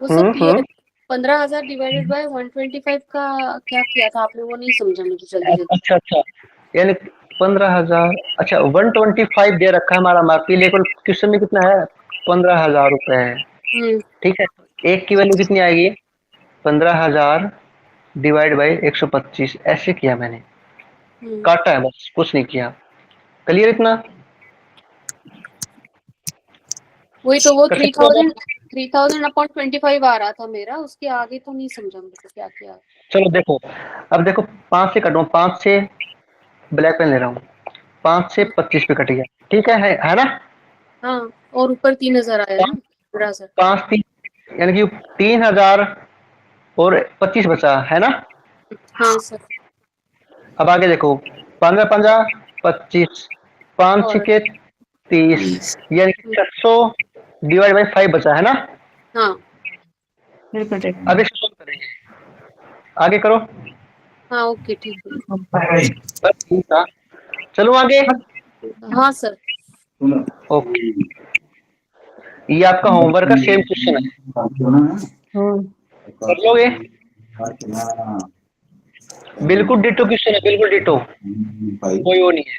G: वो सब क्लियर। 15,000 डिवाइडेड बाय 125 का क्या किया था आपने, वो नहीं समझा मुझे जल्दी जल्दी।
A: अच्छा अच्छा, यानी 15,000, अच्छा 125 दे रखा है हमारा एमआरपी, लेकिन क्वेश्चन में कितना है? 15,000 रुपए है।
G: हम्म
A: ठीक है, एक की वैल्यू कितनी आएगी? 15,000 डिवाइड बाई 125, ऐसे किया मैंने,
G: हम्म
A: काटा है बस, कुछ नहीं किया। क्लियर इतना?
G: वही तो, वो
A: कर सकते हो
G: 3,000,
A: आप?
G: 3,000 अपॉन 25 आ रहा था मेरा, उसके आगे तो नहीं समझा मुझे क्या किया।
A: चलो देखो, अब देखो, 5 से कटूँ, 5 से ब्लैक पेन ले रहा हूँ, 5 से 25 पे कट गया। ठीक है ना?
G: हाँ, और ऊपर 3,000 आया ना, 15,000।
A: 5 3, यानी कि 3,000 और 25 बचा है ना?
G: हाँ सर।
A: अब आगे देखो, 15 15 25, 5
G: और
A: 6 30, यानी कि 600 डिवाइड बाई 5 बचा है ना?
G: हाँ
A: अब इसको solve करेंगे, आगे करो।
G: हाँ, ओके ठीक है।
A: बस ठीक था, चलो आगे।
G: हाँ सर।
A: ओके, ये आपका होमवर्क का सेम क्वेश्चन है, कर लोगे? बिल्कुल डिटो क्वेश्चन है, बिल्कुल डिटो, कोई वो नहीं है।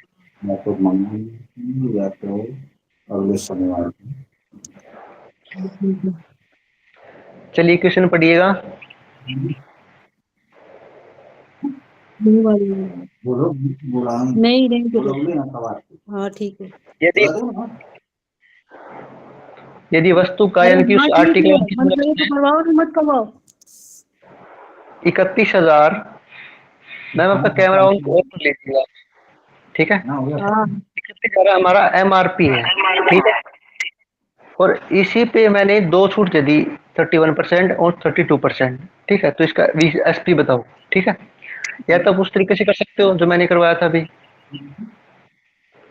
A: चलिए क्वेश्चन पढ़िएगा।
C: नहीं नहीं, हाँ ठीक है।
A: यदि यदि वस्तु का,
C: अरे
A: यानी कि उस
C: हाँ ठीक
A: आर्टिकल
C: है,
A: में
C: मन
A: कितने
C: करे तो
A: बचते हैं?
C: करवाओ, नहीं मत करवाओ।
A: 31,000। मैम आपका कैमरा ऑन कर लीजिएगा। ठीक है,
C: हाँ
A: 31,000 हमारा एमआरपी है। ठीक है, और इसी पे मैंने दो छूट दे दी, 31% और 32%। ठीक है, तो इसका एसपी बताओ। ठीक है, या तो आप उस तरीके से कर सकते हो जो मैंने करवाया था अभी,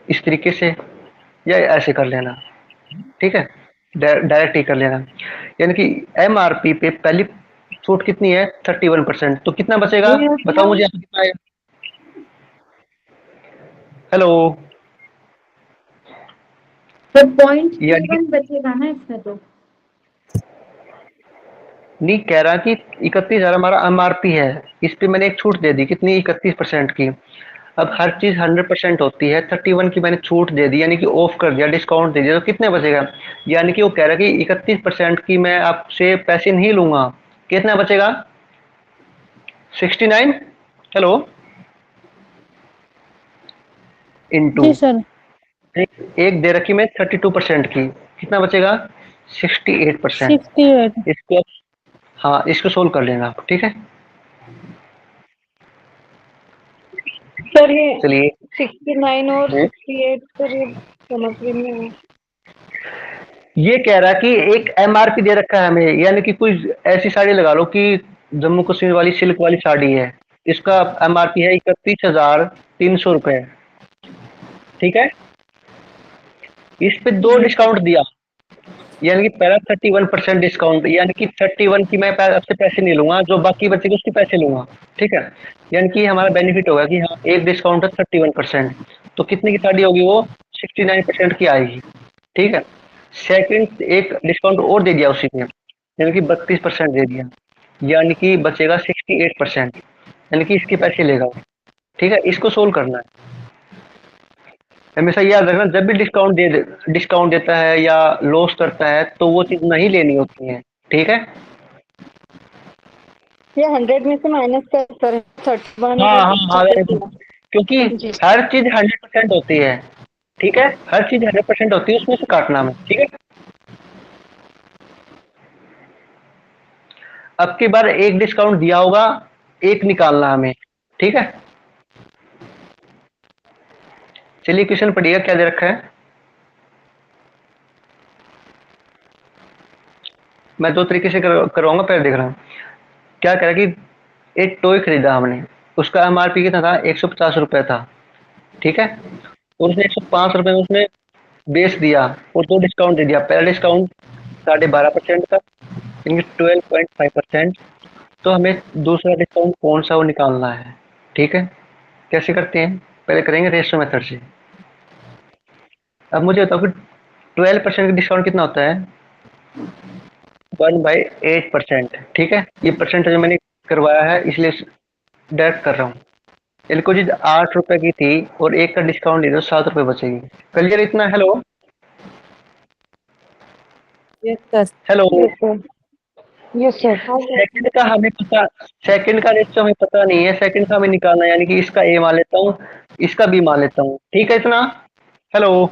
A: इस तरीके से, या ऐसे कर लेना। ठीक है, डायरेक्ट ही कर लेना। यानी कि एमआरपी पे पहली छूट कितनी है? 31%, तो कितना बचेगा?
C: ये
A: बताओ
C: तो
A: मुझे, यहाँ पे कितना आएगा? हेलो।
B: तो पॉइंट
A: यानी कि
B: बचेगा ना इसमें तो।
A: नहीं, कह रहा कि 31,000 हमारा एमआरपी है, इस पे मैंने एक छूट दे दी, कितनी? 31% की। अब हर चीज 100% होती है, 31 की मैंने छूट दे दी, यानी कि ऑफ कर दिया, डिस्काउंट दे दिया, तो कितने बचेगा? यानी कि वो कह रहा है कि 31% की मैं आपसे पैसे नहीं लूंगा, कितना बचेगा? 69, हेलो, इंटू
E: जी सर।
A: एक दे रखी मैं 32% की, कितना बचेगा? 68%।
E: 68।
A: इसको, हाँ, इसको सोल्व कर लेना आप। ठीक है,
C: सर ये
A: चलिए।
C: 69 और 68 सर, ये समझ में नहीं आया।
A: ये कह रहा कि एक एमआरपी दे रखा है हमें, यानी कि कोई ऐसी साड़ी लगा लो कि जम्मू कश्मीर वाली सिल्क वाली साड़ी है, इसका एमआरपी है 31,300 रुपए। ठीक है, इस पे 2 डिस्काउंट दिया, यानी कि पहला 31% डिस्काउंट, यानी कि 31 की मैं आपसे पैसे नहीं लूंगा, जो बाकी बचेगा उसके पैसे लूंगा। ठीक है, यानी कि हमारा बेनिफिट होगा कि हाँ एक डिस्काउंट है 31%, तो कितने की साड़ी होगी वो 69% की आएगी। ठीक है, सेकंड एक डिस्काउंट और दे दिया उसी में, यानी कि 32% दे दिया, यानी कि बचेगा 68%, यानी कि इसके पैसे लेगा वो। ठीक है, इसको सोल्व करना है। हमेशा याद रखना, जब भी डिस्काउंट देता है या लॉस करता है तो वो चीज नहीं लेनी होती है। ठीक है,
C: ये 100 में से माइनस कर सर 31
A: हाँ हाँ हाँ,
C: और
A: क्योंकि
C: जी
A: हर चीज 100% होती है। ठीक है, हर चीज 100% होती है, उसमें से काटना में। ठीक है, अब की बार एक डिस्काउंट दिया होगा, एक निकालना हमें। ठीक है, चलिए क्वेश्चन पढ़िएगा, क्या दे रखा है। मैं 2 तरीके से करवाऊंगा, पहले देख रहा हूँ क्या कह रहा है कि एक टॉय खरीदा हमने, उसका एमआरपी कितना था, 150 रुपए था। ठीक है, और उसने 105 रुपए में उसने बेच दिया और 2 डिस्काउंट दे दिया। पहला डिस्काउंट 12.5% का, यानी 12.5%। तो हमें दूसरा डिस्काउंट कौन सा वो निकालना है। ठीक है, कैसे करते हैं, पहले करेंगे रेशो मेथड से। अब मुझे बताओ कि 12% का डिस्काउंट कितना होता है, 1/8%। ठीक है, ये परसेंटेज मैंने करवाया है इसलिए डायरेक्ट कर रहा हूँ। यानी कोई चीज 8 रुपए की थी और एक का डिस्काउंट दे दो, 7 रुपए बचेगी। क्लियर इतना। Hello
G: yes sir.
A: Hello,
C: yes sir yes sir
A: second का हमें पता, सेकंड का रेशियो हमें पता नहीं है, सेकंड का हमें निकालना है, यानी कि इसका ए मान लेता हूँ, इसका बी मान लेता हूँ। ठीक है इतना। हेलो,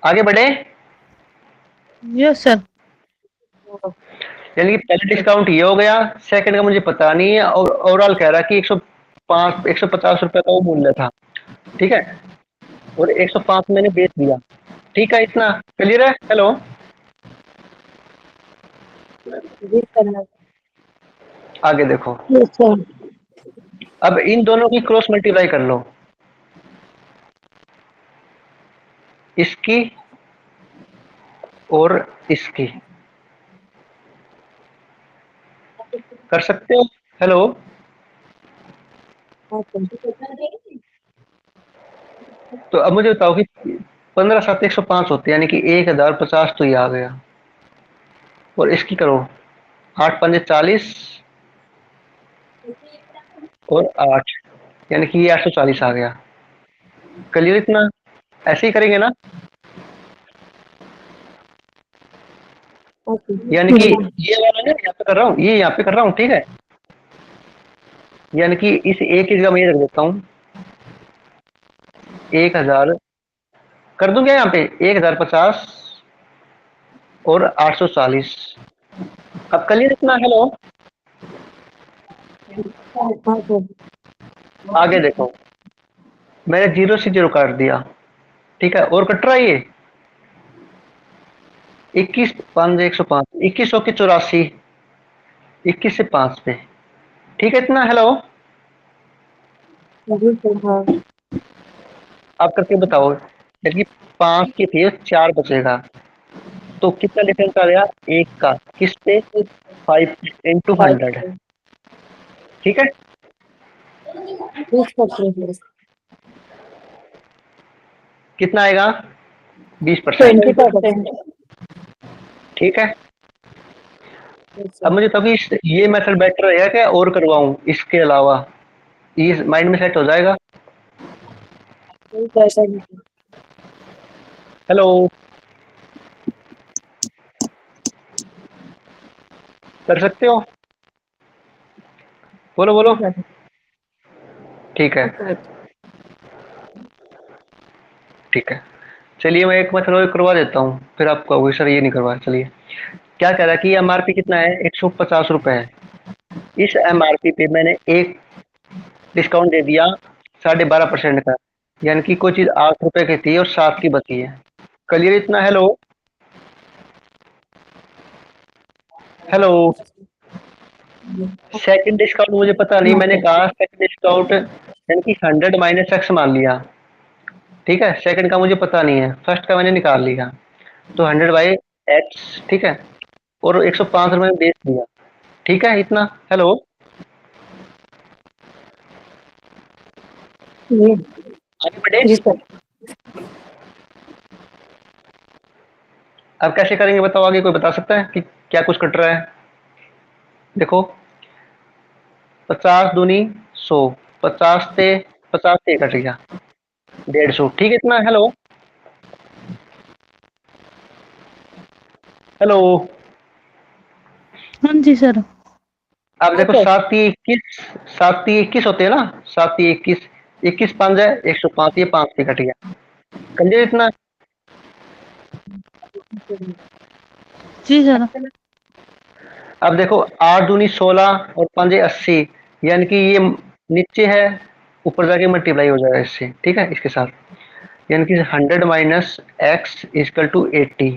A: आगे बढ़े।
E: Yes sir.
A: यानी कि पहले डिस्काउंट ये हो गया, सेकंड का मुझे पता नहीं है, और ओवरऑल कह रहा है कि 150 रुपए का वो मूल्य था। ठीक है, और 105 मैंने बेच दिया। ठीक है इतना। क्लियर है। हेलो,
G: जी सर।
A: आगे देखो,
C: यस सर
A: अब इन दोनों की क्रॉस मल्टीप्लाई कर लो, इसकी और इसकी, कर सकते हो। हेलो, तो अब मुझे बताओ कि 15 7 105 होते हैं, यानी कि 1050 तो ये आ गया, और इसकी करो 8 पंजे 40 और 8, यानी कि ये 840 आ गया। क्लियर इतना। ऐसे ही करेंगे ना, यानी कि ये वाला ना यहाँ पे कर रहा हूँ, ये यहाँ पे कर रहा हूँ। ठीक है, यानी कि इस एक की जगह मैं ये रख देता हूँ 1000, कर दूं क्या यहाँ पे 1050 और 840। अब क्लियर इतना। हेलो, आगे देखो, मैंने 0 से 0 काट दिया। ठीक है, और कट रहा है ये 21 5 105, 2100 की 84, 21 से 5 पे। ठीक है इतना। हेलो, आप करके बताओ, यानी कि 5 की थी 4 बचेगा, तो कितना डिफरेंस आ गया एक का, किस पे 5 इंटू 100। ठीक है, कितना आएगा 20%।
C: 20%।
A: ठीक है, अब मुझे तभी ये मेथड बेटर रहेगा क्या और करवाऊं इसके अलावा, ये माइंड में सेट हो जाएगा। हेलो, कर सकते हो, बोलो बोलो। ठीक है, ठीक है, चलिए मैं एक मेथड और करवा देता हूँ, फिर आप कहोगे सर ये नहीं करवाया। चलिए, क्या कह रहा है कि एमआरपी कितना है, 150 रुपए है। इस एमआरपी पे मैंने एक डिस्काउंट दे दिया 12.5% का, यानी कि कोई चीज 8 रुपए की थी और 7 की बची है। क्लियर इतना। हेलो, हेलो, सेकंड डिस्काउंट मुझे पता नहीं, मैंने कहा सेकंड डिस्काउंट यानी कि 100 माइनस एक्स मान लिया, ठीक है। सेकंड का मुझे पता नहीं है, फर्स्ट का मैंने निकाल लिया, तो 100 बाई एक्स, ठीक है, और 105 रुपये में बेच दिया, ठीक है इतना। हेलो,
F: जी
A: आगे बढ़े।
F: जी सर।
A: अब कैसे करेंगे बताओ, आगे कोई बता सकता है कि क्या कुछ कट रहा है? देखो 50 दूनी 100, 50 से कट गया 150, ठीक है इतना। हेलो हेलो,
E: हाँ जी सर।
A: अब देखो 7 21 होते हैं ना, 7 21, 21 5 है 105, ये 5 से कट गया, समझे इतना।
E: जी सर।
A: अब देखो 8 दूनी 16 और 5 80, यानी कि ये नीचे है, ऊपर जाके मल्टीप्लाई हो जाएगा इससे, ठीक है, इसके साथ, यानी कि 100 माइनस एक्स इजकल टू 80,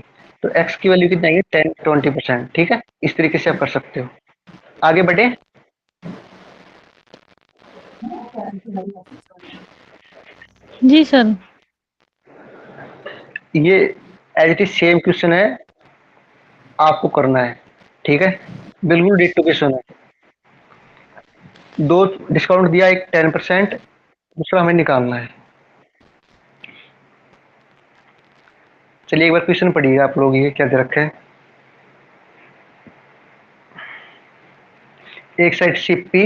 A: तो एक्स की वैल्यू कितनी आएगी 10-20%, ठीक है। इस तरीके से आप कर सकते हो। आगे बढ़े।
E: जी सर।
A: ये as it is same question है, आपको करना है, ठीक है, बिल्कुल डिट्टो क्वेश्चन है। दो डिस्काउंट दिया, एक 10%, दूसरा हमें निकालना है। चलिए एक बार क्वेश्चन पढ़िएगा आप लोग, ये क्या दे रखा है। एक साइड सीपी,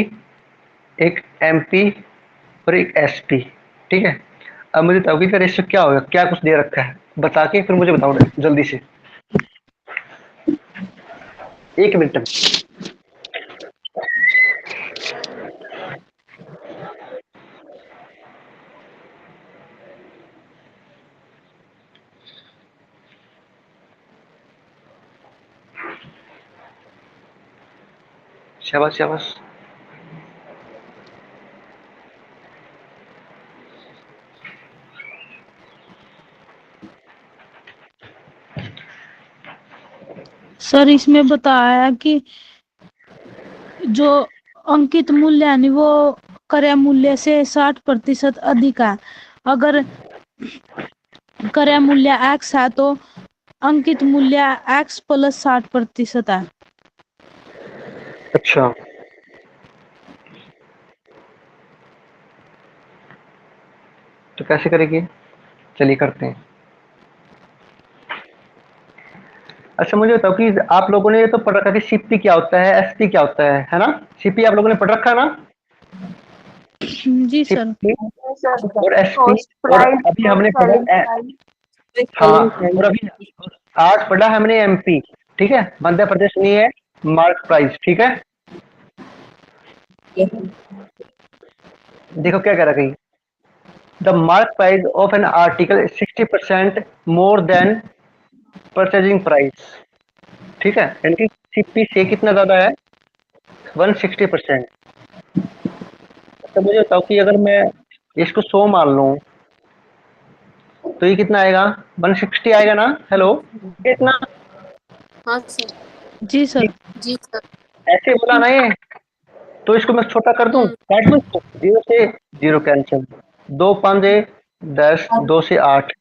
A: एक एमपी और एक एसपी, ठीक है। अब मुझे बताओ कि इसका रेशियो क्या होगा, क्या कुछ दे रखा है, बता के फिर मुझे बताओ जल्दी से, 1 मिनट में। शाबाश शाबाश।
E: सर इसमें बताया कि जो अंकित मूल्य यानी वो क्रय मूल्य से 60% अधिक है। अगर क्रय मूल्य x है तो अंकित मूल्य x प्लस 60% है।
A: अच्छा, तो कैसे करेंगे, चलिए करते हैं। अच्छा मुझे बताओ कि आप लोगों ने ये तो पढ़ रखा कि सीपी क्या होता है, एसपी क्या होता है ना। सीपी आप लोगों ने पढ़ रखा है ना,
E: जी सर।
A: सीपी
F: सर
A: और एसपी।
F: कॉस्ट
A: और
F: प्राइस
A: अभी
F: और
A: हमने
F: सेलिंग
A: पढ़ा
F: प्राइस।
A: हाँ, और अभी आज पढ़ा हमने एमपी, ठीक है, मध्य प्रदेश नहीं है, मार्क प्राइस, ठीक है। देखो क्या कह रहा है, the mark price of an article 60% more than purchasing price, ठीक है, यानी कि सीपी से कितना ज्यादा है, 160%। तो मुझे बताओ कि अगर मैं इसको 100 मान लूं तो ये कितना आएगा, 160 आएगा ना। हेलो, कितना,
G: हाँ सर।
E: जी सर।
G: जी सर।
A: ऐसे बोला ना ये, तो इसको मैं छोटा कर दूं,
G: हम्म।
A: काट दूं इसको, 0 से 0 कैंसिल, 2 5 10, 2 से 8,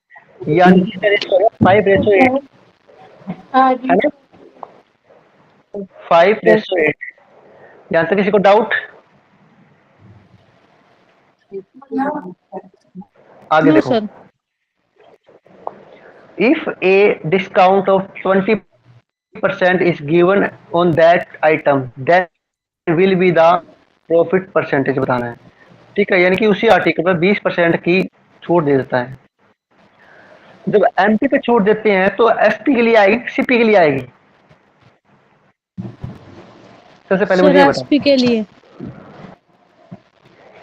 A: यानी कि इसका रेशो है 5:8, है ना, 5:8। यहाँ तक किसी को डाउट? आगे
E: नो
A: देखो,
E: sir.
A: If a discount of 20% is given on that item, then will be the profit percentage बताना है, ठीक है, यानी कि उसी आर्टिकल पर 20% की छूट दे देता है। जब एमपी पे छूट देते हैं तो एसपी के लिए आएगी, सीपी के लिए आएगी, सबसे पहले
E: सर
A: मुझे ये बताओ।
E: एसपी के लिए।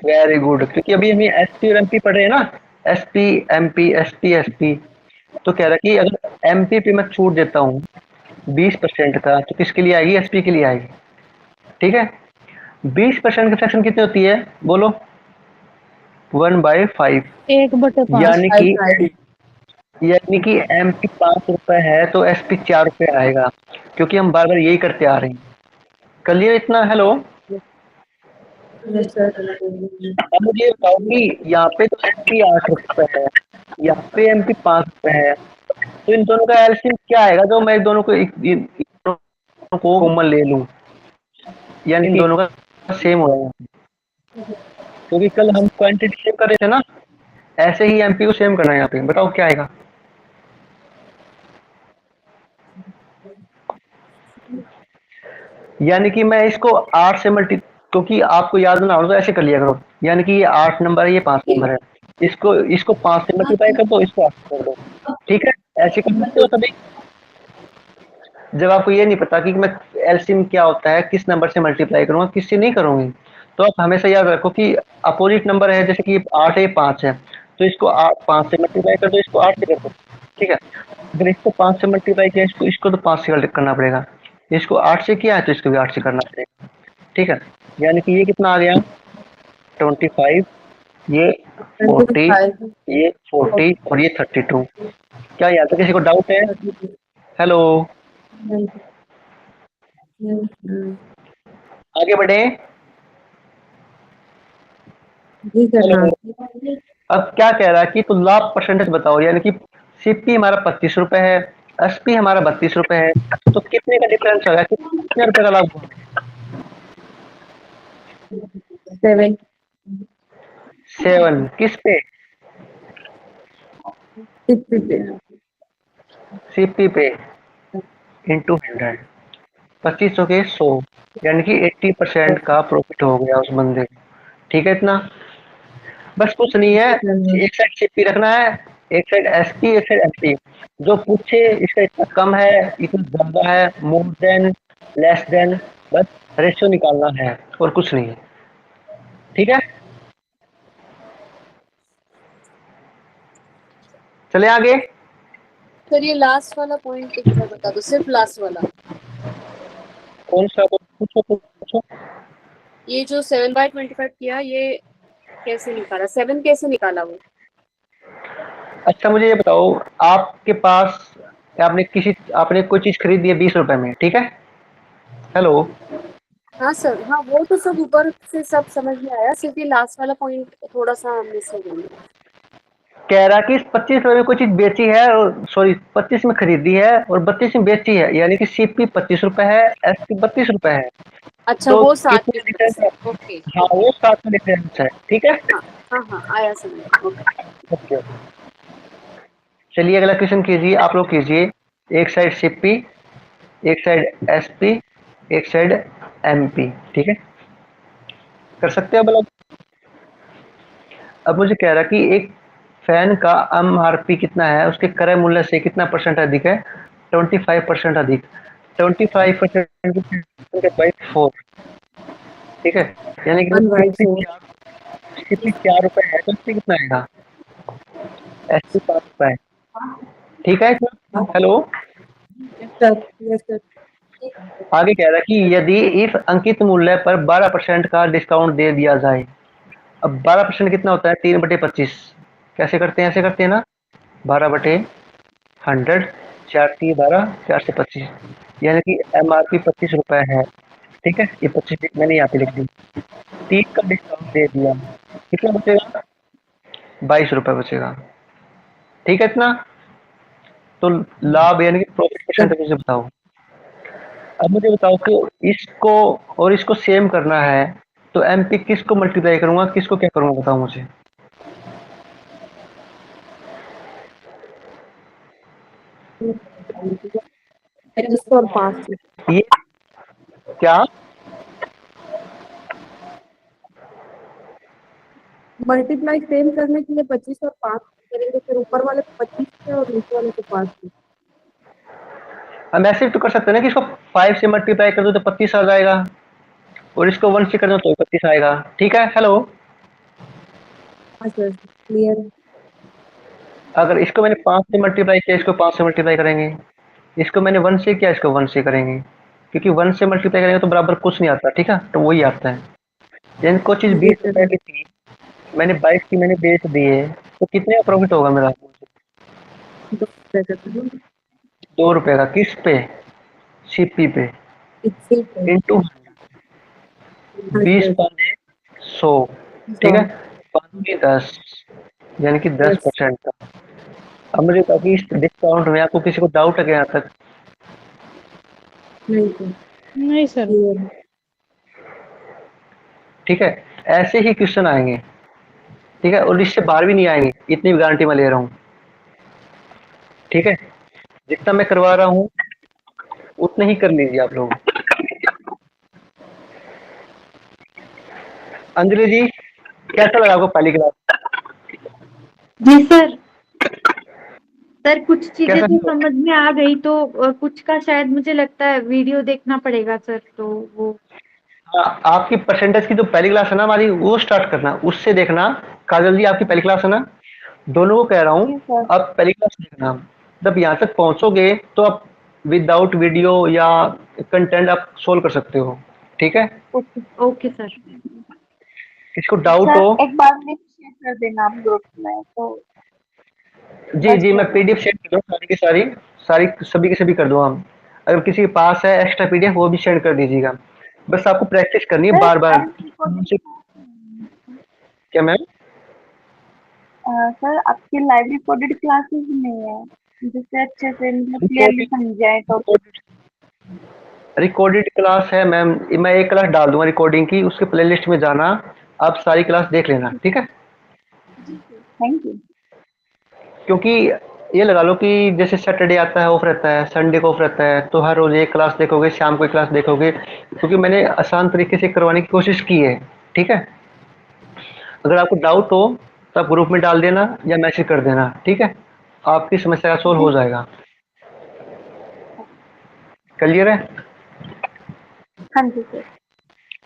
A: वेरी गुड, क्योंकि अभी हमें एसपी और एमपी पढ़ रहे हैं ना, एसपी एमपी एसपी एसपी। तो कह रहा है कि अगर एमपी पे मैं छूट देता हूँ 20% का, तो किसके लिए आएगी, एसपी के लिए आएगी, ठीक है। 20% की फ्रैक्शन कितनी होती है बोलो, 1/5,
E: 1/5।
A: यानी कि यानी कि MP 5 रुपए है तो SP 4 रुपए आएगा, क्योंकि हम बार बार यही करते आ रहे हैं। कर लिया इतना? Hello,
F: yes sir.
A: अब मुझे ये बताओ कि यहाँ पे तो MP 8 रुपए है, यहाँ पे MP 5 रुपए है, तो इन दोनों का एलसीएम क्या आएगा जो मैं दोनों को इन दोनों को कॉमन ले लूं, यानी इन दोनों का सेम हो जाएगा, क्योंकि कल हम क्वांटिटी सेम कर रहे थे ना, ऐसे ही MP को सेम करना है यहाँ पे। बताओ क्या आएगा? यानी कि मैं इसको 8 से क्योंकि आपको याद ना हो तो ऐसे कर लिया करो, यानी कि ये 8 नंबर है, ये 5 नंबर है, इसको 5 से मल्टीप्लाई कर दो, इसको 8 से कर दो, ठीक है? ऐसे कर सकते हो सभी। जब आपको ये नहीं पता कि मैं एलसीएम क्या होता है, किस नंबर से मल्टीप्लाई करूंगा, किससे नहीं करूंगी, तो आप हमेशा याद रखो कि अपोजिट नंबर है, जैसे कि 8 है, 5 है, तो इसको 5 से मल्टीप्लाई कर दो, इसको 8 से कर दो, ठीक है? अगर इसको 5 से मल्टीप्लाई किया, इसको तो 5 से करना पड़ेगा, इसको 8 से किया है तो इसको भी 8 से करना पड़ेगा, ठीक है? यानी कि ये कितना आ गया? 25, ये 40, ये 40 और ये 32। क्या यहाँ तक किसी को डाउट है? हेलो, आगे बढ़े? हेलो, अब क्या कह रहा है कि तो लाभ परसेंटेज बताओ, यानी कि सीपी हमारा 25 रुपए है, एसपी हमारा 32 रुपए है, तो कितने का डिफरेंस होगा, कितने रुपए का लाभ हुआ? 7 किस पे? सीपी पे इंटू 100, 25 के 100, यानी कि 80% का प्रॉफिट हो गया उस बंदे को, ठीक है? इतना बस, कुछ नहीं है, एक साइड सीपी रखना है, एक साइड एसपी, एक साइड एसपी, जो पूछे इसका इतना कम है, इतना ज्यादा है, मोर देन, लेस देन, बस रेशियो निकालना है और कुछ नहीं है, ठीक है? चले आगे।
G: सर ये लास्ट वाला पॉइंट एक बार बता दो, सिर्फ लास्ट वाला।
A: कौन सा? पूछो पूछो।
G: ये जो 7/25 किया, ये कैसे निकाला? 7 कैसे निकाला वो?
A: अच्छा मुझे ये बताओ, आपके पास आपने कोई चीज खरीदी है 20 रुपए में, ठीक है? हेलो,
G: हाँ सर, हाँ वो तो सब ऊपर से सब समझ में आया, सिर्फ ये लास्ट वाला पॉइंट थोड़ा सा मिस हो गया।
A: कह रहा कि 25 रुपए में कोई चीज बेची है, सॉरी 25 में खरीदी है और 32 में बेची है, यानी कि सीपी 25 रुपए है, एसपी 32 रुपए है।
G: अच्छा
A: तो
G: वो 7
A: कितने डिफरेंस है?
G: ओके।
A: हाँ वो 7 में डिफरेंस है, ठीक है?
G: हाँ हाँ आया समझ। ओके।
A: ओके, चलिए अगला क्वेश्चन कीजिए, आप लोग कीजिए। एक साइड सीपी, एक साइड एसपी, एक साइड एमपी, ठीक है? कर सकते हो भला? अब मुझे कह रहा कि एक फैन का एमआरपी कितना है, उसके क्रय मूल्य से कितना परसेंट अधिक है? 25% अधिक। 25% बाई 4, ठीक है? यानी कि सीपी 4 रुपए है तो इससे कितना आएगा? एसपी 5 रुपए है, ठीक है? हेलो, आगे कह रहा है कि यदि इफ अंकित मूल्य पर 12% का डिस्काउंट दे दिया जाए। अब 12% कितना होता है? 3/25। कैसे करते हैं? ऐसे करते हैं ना, 12/100, 4 3 12, 4 से 25, यानी कि एमआरपी 25 रुपए है, ठीक है? ये 25 मैंने यहाँ पे लिख दी, 3 का डिस्काउंट दे दिया, कितना बचेगा? 22 रुपए बचेगा, ठीक है? इतना तो लाभ यानी कि प्रॉफिट परसेंटेज मुझे बताओ। अब मुझे बताओ कि इसको और इसको सेम करना है, तो एमपी किसको मल्टीप्लाई करूंगा, किसको क्या करूंगा, बताओ मुझे। ये क्या?
F: मल्टीप्लाई सेम करने के लिए 25 और 5 करेंगे, फिर ऊपर वाले को 25 से और नीचे वाले को 5 से।
A: हम ऐसे तो कर सकते हैं ना कि इसको 5 से मल्टीप्लाई कर दो तो 25 आ जाएगा, और इसको 1 से कर दो तो 25 आएगा, ठीक है? हेलो,
F: हाँ सर क्लियर।
A: अगर इसको मैंने 5 से मल्टीप्लाई किया, इसको 5 से मल्टीप्लाई करेंगे, इसको मैंने 1 से किया, इसको 1 से करेंगे, क्योंकि 1 से मल्टीप्लाई करेंगे तो बराबर कुछ नहीं आता, ठीक है? तो वही आता है। यानी कोई चीज 20 रुपए की थी, मैंने 22 की मैंने बेच दी है, तो कितने का प्रॉफिट होगा मेरा?
F: 2 रुपए का था।
A: 2 रुपए का किस पे? सीपी पे
F: इक्सेल पे।
A: इंटू
F: हाँ
A: 20
F: सर।
A: पाने 100, ठीक
F: 100।
A: है, 5×10 यानी कि 10% का। अब मुझे बताओ कि इस डिस्काउंट में आपको किसी को डाउट है क्या यहाँ तक?
F: नहीं सर,
E: नहीं सर।
F: क्लियर है।
A: ठीक है, ऐसे ही क्वेश्चन आएंगे, ठीक है, और इससे बाहर भी नहीं आएंगे, इतनी भी गारंटी मैं ले रहा हूँ। ठीक है, जितना मैं करवा रहा हूँ उतने ही कर लीजिए आप लोग। अंजलि जी, कैसा लगा आपको पहली क्लास?
B: जी सर। सर कुछ चीजें
A: कैसा
B: तो
A: फील?
B: समझ में आ गई, तो कुछ का शायद मुझे लगता है वीडियो देखना पड़ेगा सर, तो वो।
A: हाँ, आपकी परसेंटेज की जो पहली क्लास है ना हमारी, वो स्टार्ट करना, उससे देखना। काजल जी, आपकी पहली क्लास है ना? दोनों को कह रहा हूँ,
C: जी सर।
A: आप पहली क्लास देखना। जब यहाँ तक पहुंचोगे तो आप विदाउट वीडियो या कंटेंट आप सोल्व कर सकते हो। ठीक है,
C: ओके।
B: Okay sir.
A: किसको डाउट
C: सर
A: हो?
C: एक बार लिंक शेयर कर देना आप ग्रुप में, तो
A: जी जी,
C: बेस्ट
A: मैं
C: रहेगा।
A: पीडीएफ शेयर कर दूँ सारी की सारी, सारी सभी की सभी कर दूँ हम। अगर किसी के पास है एक्स्ट्रा पीडीएफ, वो भी शेयर कर दीजिएगा। बस आपको प्रैक्टिस करनी है
C: सर
A: बार बार।
C: लाइव रिकॉर्डेड क्लास
A: क्या मैम?
C: सर आपकी लाइव रिकॉर्डेड क्लासेस नहीं है, जिससे अच्छे से मतलब क्लियरली
A: रिकॉर्डेड
C: समझाए टॉपिक।
A: रिकॉर्डेड क्लास है मैम, मैं एक क्लास डाल दूंगा रिकॉर्डिंग की, उसके प्लेलिस्ट में जाना, आप सारी क्लास देख लेना, ठीक है।
C: Thank you.
A: क्योंकि ये लगा लो कि जैसे सैटरडे आता है ऑफ रहता है, संडे को ऑफ रहता है, तो हर रोज एक क्लास देखोगे, शाम को एक क्लास देखोगे, क्योंकि मैंने आसान तरीके से करवाने की कोशिश की है। ठीक है, अगर आपको डाउट हो तो आप ग्रुप में डाल देना या मैसेज कर देना, ठीक है, आपकी समस्या का सोल्व
C: जी
A: हो जाएगा। क्लियर है?
C: हाँ जी सर।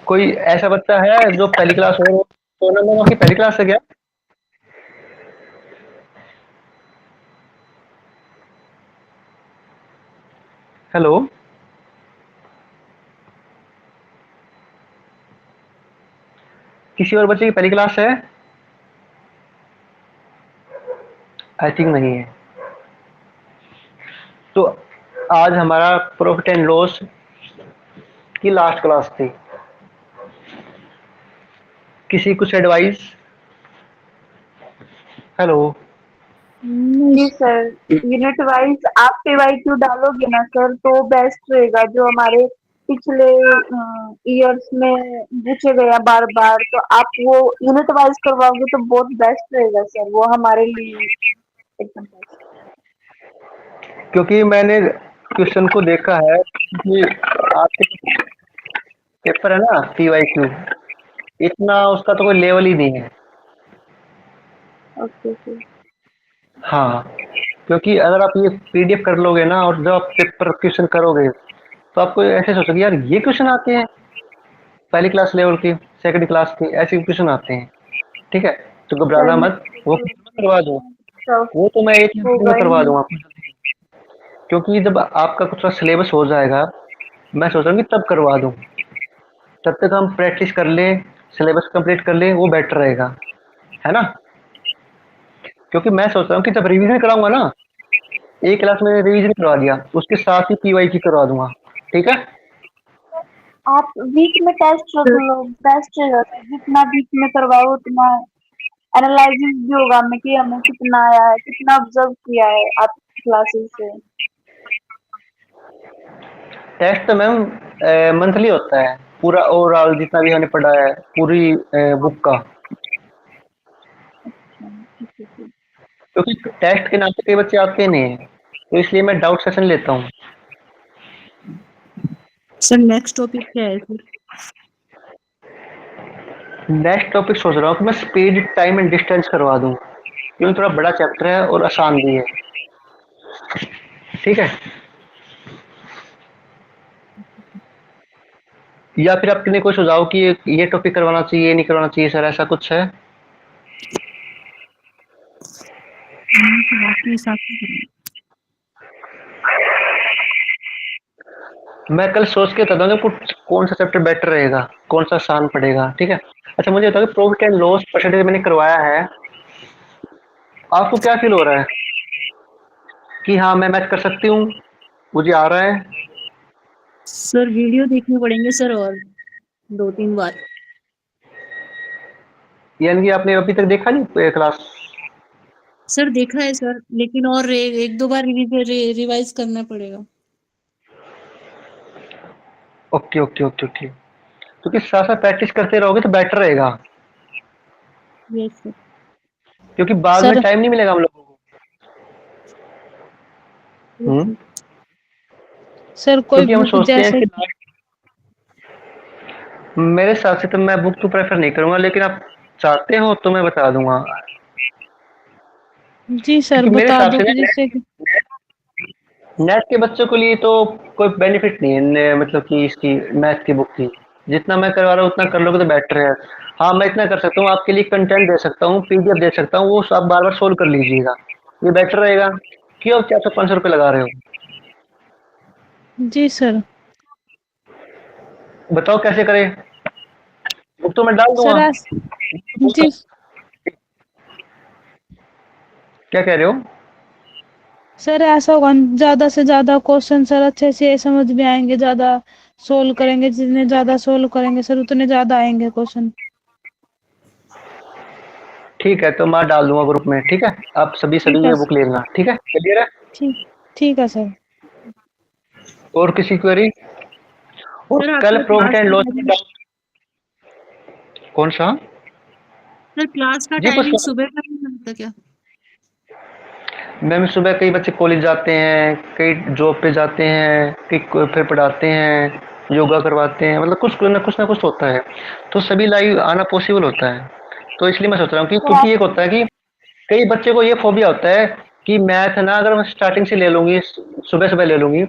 A: कोई ऐसा बच्चा है जो पहली क्लास हो? सोनम मैम, आपकी पहली क्लास है क्या? हेलो, किसी और बच्चे की पहली क्लास है? आई थिंक नहीं है। तो आज हमारा प्रॉफिट एंड लॉस की लास्ट क्लास थी। किसी कुछ एडवाइस? हेलो,
E: नहीं
C: जी
E: सर।
C: सर, यूनिट वाइज आप पीवाईक्यू डालोगे ना सर, तो बेस्ट रहेगा। जो हमारे पिछले ईयर्स में पूछे गए बार बार, तो आप वो यूनिट वाइज करवाओगे तो बहुत बेस्ट रहेगा सर, वो हमारे लिए एकदम बेस्ट।
A: क्योंकि मैंने क्वेश्चन को देखा है कि आपके पेपर है ना पीवाईक्यू, इतना उसका तो कोई लेवल ही नहीं है।
C: Okay sir.
A: हाँ, क्योंकि अगर आप ये पीडीएफ कर लोगे ना और जब आप पेपर क्वेश्चन करोगे, तो आपको ऐसे सोचोगे यार ये क्वेश्चन आते हैं पहली क्लास लेवल की, सेकंड क्लास की, ऐसे क्वेश्चन आते हैं। ठीक है, तो
C: सर
A: घबराना मत, वो
C: मेरे
A: क्वेश्चन मैं करवा दूँ,
C: तो
A: वो तो मैं एक मिनट
C: होगा
A: में
C: ही
A: करवा
C: नहीं।
A: दूंगा आपको। क्योंकि जब आपका कुछ सिलेबस हो जाएगा, मैं सोच रहा हूँ कि तब करवा दूँ, तब तक हम प्रैक्टिस कर लें, सिलेबस कंप्लीट कर लें, वो बेटर रहेगा, है ना। क्योंकि मैं सोच रहा हूँ कि जब रिवीजन कराऊंगा ना, एक क्लास में रिवीजन करवा दिया, उसके साथ ही पीवाई की करवा दूंगा, ठीक है।
C: आप वीक में टेस्ट रख लो, बेस्ट रहेगा सर। जितना वीक में करवाओ उतना एनालिसिस भी होगा हमें कि हमें कितना आया है, कितना ऑब्जर्व किया है आपकी क्लासेस से।
A: टेस्ट तो मैम मंथली होता है, पूरा ओवरऑल जितना भी हमने पढ़ा है पूरी बुक का।
C: ठीक है सर।
A: क्योंकि टेस्ट के नाम पे कई बच्चे आते नहीं हैं, तो इसलिए मैं डाउट सेशन लेता हूँ।
E: सर नेक्स्ट टॉपिक क्या है सर?
A: नेक्स्ट टॉपिक सोच रहा हूँ कि मैं स्पीड, टाइम एंड डिस्टेंस करवा दूँ, क्योंकि थोड़ा बड़ा चैप्टर है और आसान भी है। ठीक है, या फिर आपने कोई सुझाव कि ये टॉपिक करवाना चाहिए, ये नहीं करवाना चाहिए सर, ऐसा कुछ है?
E: तो आपके हिसाब से करेंगे।
A: मैं कल सोच के बताऊंगा कुछ कौन सा चैप्टर बेटर रहेगा, कौन सा आसान पड़ेगा, ठीक है। अच्छा, मुझे बताओ प्रॉफिट एंड लॉस परसेंटेज मैंने करवाया है, आपको क्या फील हो रहा है? कि हाँ मैं मैथ कर सकती हूँ, मुझे आ रहा है?
D: सर वीडियो देखने पड़ेंगे सर, और 2-3 बार।
A: यानी कि आपने अभी तक देखा नहीं क्लास?
D: सर देखा है सर, लेकिन और 1-2 बार रिवाइज करना पड़ेगा।
A: Okay okay okay okay. क्योंकि साथ साथ प्रैक्टिस करते रहोगे तो बेटर रहेगा,
D: यस सर।
A: क्योंकि बाद में
E: सर
A: टाइम नहीं मिलेगा हम लोगों को।
D: ओके।
E: सर कोई
A: क्योंकि हम
E: बुक
A: सोचते हैं
E: जैसे
A: कि मेरे हिसाब से तो मैं बुक तो प्रेफर नहीं करूंगा, लेकिन आप चाहते हो तो मैं बता दूंगा।
E: जी सर
A: क्योंकि मेरे
E: बता
A: हिसाब
E: दो
A: से
E: कि
A: ना
E: जैसे कि
A: नेट के बच्चों के लिए तो कोई बेनिफिट नहीं है मतलब कि इसकी मैथ की बुक की। जितना मैं करवा रहा हूँ उतना कर लोगे तो बेटर है। हाँ मैं इतना कर सकता हूँ, आपके लिए कंटेंट दे सकता हूँ, पीडीएफ दे सकता हूँ, वो आप बार बार सोल्व कर लीजिएगा, ये बेटर रहेगा। क्यों 400-500 रुपये लगा रहे हो?
E: जी सर।
A: बताओ कैसे करें? बुक तो मैं डाल दूंगा।
E: सर जी
A: क्या कह रहे हो?
E: सर ऐसा होगा ज्यादा से ज्यादा क्वेश्चन सर अच्छे से समझ में आएंगे, ज्यादा सोल्व करेंगे, जितने ज्यादा सोल्व करेंगे सर उतने ज्यादा आएंगे क्वेश्चन।
A: ठीक है तो मैं डाल दूंगा ग्रुप में, ठीक है? आप सभी
E: ठीक
A: सभी
E: है
A: ये बुक ले लेना, ठीक है? क्लियर है?
E: ठीक ठीक है सर।
A: और किसी क्वेरी? और
D: सर
A: कल
D: आपका
A: प्रॉफिट
D: क्लास
A: एंड
D: का
A: लॉस में
D: टाइमिंग,
A: कौन सा?
D: सर क्लास का
A: जी कुछ
D: टाइमिंग सुबह का नहीं होता क्या?
A: मैम सुबह कई बच्चे कॉलेज जाते हैं, कई जॉब पे जाते हैं, कई फिर पढ़ाते हैं, योगा करवाते हैं, मतलब कुछ ना कुछ होता है, तो सभी लाइव आना पॉसिबल होता है। तो इसलिए मैं सोच रहा हूँ कि
C: सर
A: क्योंकि
C: आप
A: एक होता है कि कई बच्चे को ये फोबिया होता है कि मैथ ना अगर मैं स्टार्टिंग से ले लूंगी, सुबह सुबह ले लूंगी,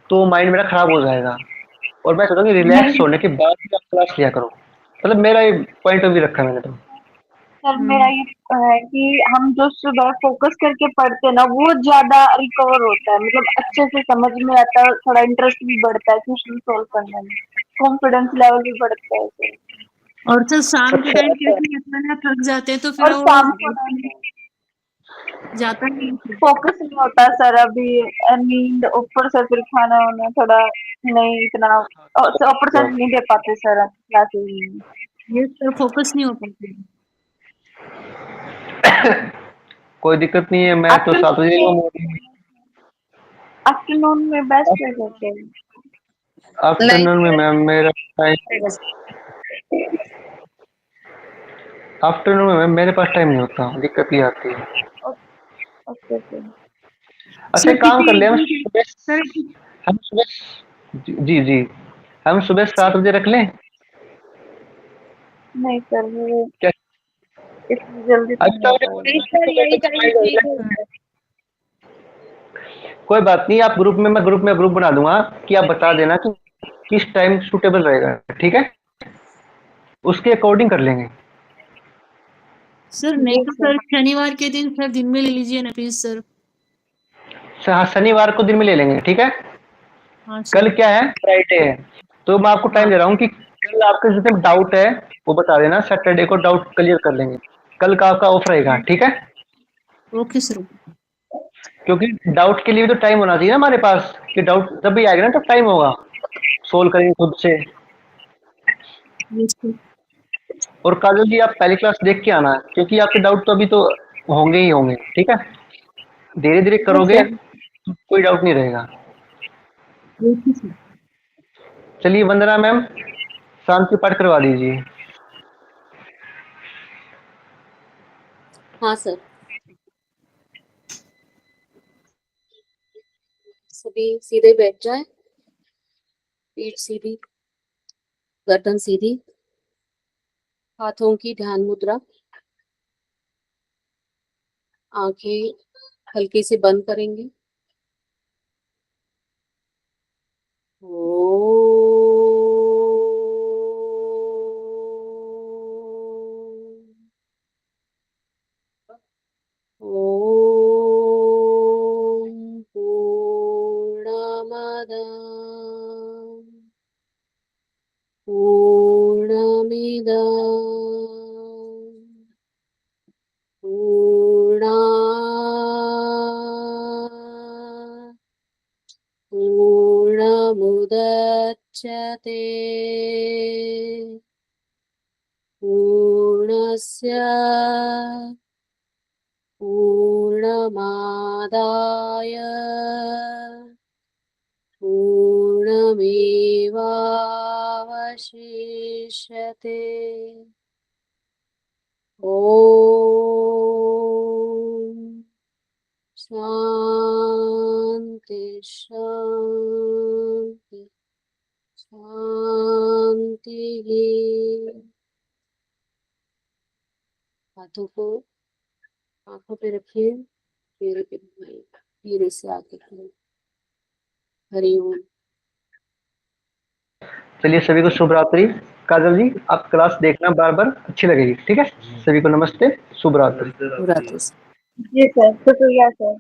A: तो माइंड मेरा खराब हो जाएगा। और मैं सोच रहा हूँ कि रिलैक्स
C: नहीं
A: होने के बाद ही आप क्लास लिया करो। मतलब मेरा ये पॉइंट ऑफ व्यू रखा है मैंने तो।
C: सर मेरा
D: हाँ।
C: ये है कि हम जो सुबह फोकस करके पढ़ते हैं ना वो ज्यादा रिकवर होता है, मतलब अच्छे से समझ में आता है, थोड़ा इंटरेस्ट भी बढ़ता है क्वेश्चन सोल्व करने में, कॉन्फिडेंस लेवल भी बढ़ता है सर।
D: और सर शाम के
A: अच्छा
D: टाइम क्योंकि इतना ना थक जाते हैं तो फिर
C: और
D: वो
C: शाम को ना
D: जाता नहीं है फिर।
C: फोकस नहीं होता सर, अभी नींद ऊपर से फिर खाना वाना थोड़ा नहीं इतना 100% नहीं दे पाते सर क्लासेस में।
D: ये सर फोकस नहीं हो पाते।
A: कोई दिक्कत नहीं है, मैं तो 7 बजे
C: आफ्टरनून
A: मॉर्निंग में।
C: आफ्टरनून में बेस्ट रहेगा सर।
A: आफ्टरनून में मैम मेरा टाइम, आफ्टरनून में मैम मेरे पास टाइम नहीं होता, दिक्कत ये आती है।
C: Okay sir.
A: अच्छा
D: सर
A: एक काम कर
D: कितनी
A: ले,
D: सर
A: हम सुबह जी जी हम सुबह 7 बजे रख लें
C: नहीं सर वो
A: क्या?
C: इतनी जल्दी तो नहीं
A: अच्छा
C: हो
A: मुझे
C: पाएगा।
A: बोलिए कि सुबह तक डिसाइड हो जाए। कोई बात नहीं, आप ग्रुप बना दूंगा कि आप बता देना कि किस टाइम सूटेबल रहेगा, ठीक है? उसके अकॉर्डिंग कर लेंगे।
D: सर नहीं
C: जी
D: तो
C: सर।
D: सर शनिवार के दिन सर दिन में ले लीजिए ना प्लीज सर।
A: हाँ शनिवार को दिन में ले लेंगे, ठीक है?
D: हाँ
A: कल
D: सर।
A: क्या है, फ्राइडे है, तो मैं आपको टाइम
D: हाँ
A: दे रहा हूँ कि कल आपके जितने डाउट है वो बता देना, सैटरडे को डाउट क्लियर कर लेंगे। कल का आपका ऑफ रहेगा, ठीक है?
D: Okay sir.
A: क्योंकि डाउट के लिए भी तो टाइम होना चाहिए ना हमारे पास, कि डाउट जब भी आएगा ना तब टाइम होगा, सोल्व करेंगे खुद से।
D: Yes sir.
A: और काजल जी आप पहली क्लास देख के आना, क्योंकि आपके डाउट तो अभी तो होंगे ही होंगे, ठीक है? धीरे धीरे
C: जी
A: करोगे
C: सर।
A: तो कोई डाउट नहीं रहेगा।
D: Okay sir.
A: चलिए वंदना मैम शांति पाठ करवा दीजिए।
G: हाँ सर। सभी सीधे बैठ जाएं, पीठ सीधी, गर्दन सीधी, हाथों की ध्यान मुद्रा, आंखें हल्के से बंद करेंगे। ॐ पूर्णमद पूर्णमिदम् पूर्णात् पूर्णमुदच्यते पूर्णस्य पूर्णमादाय पूर्णमेवावशिष्यते ॐ शान्ति शान्ति शान्तिः। हाथों को आंखों पे रखिए, पैरों पे घुमाइए, धीरे से आगे करें। हरिओम।
A: चलिए सभी को शुभ रात्रि। काजल जी आप क्लास देखना बार बार, अच्छी लगेगी। ठीक है, सभी को नमस्ते, शुभ रात्रि।
G: पूरा तो
C: जी सर, शुक्रिया सर।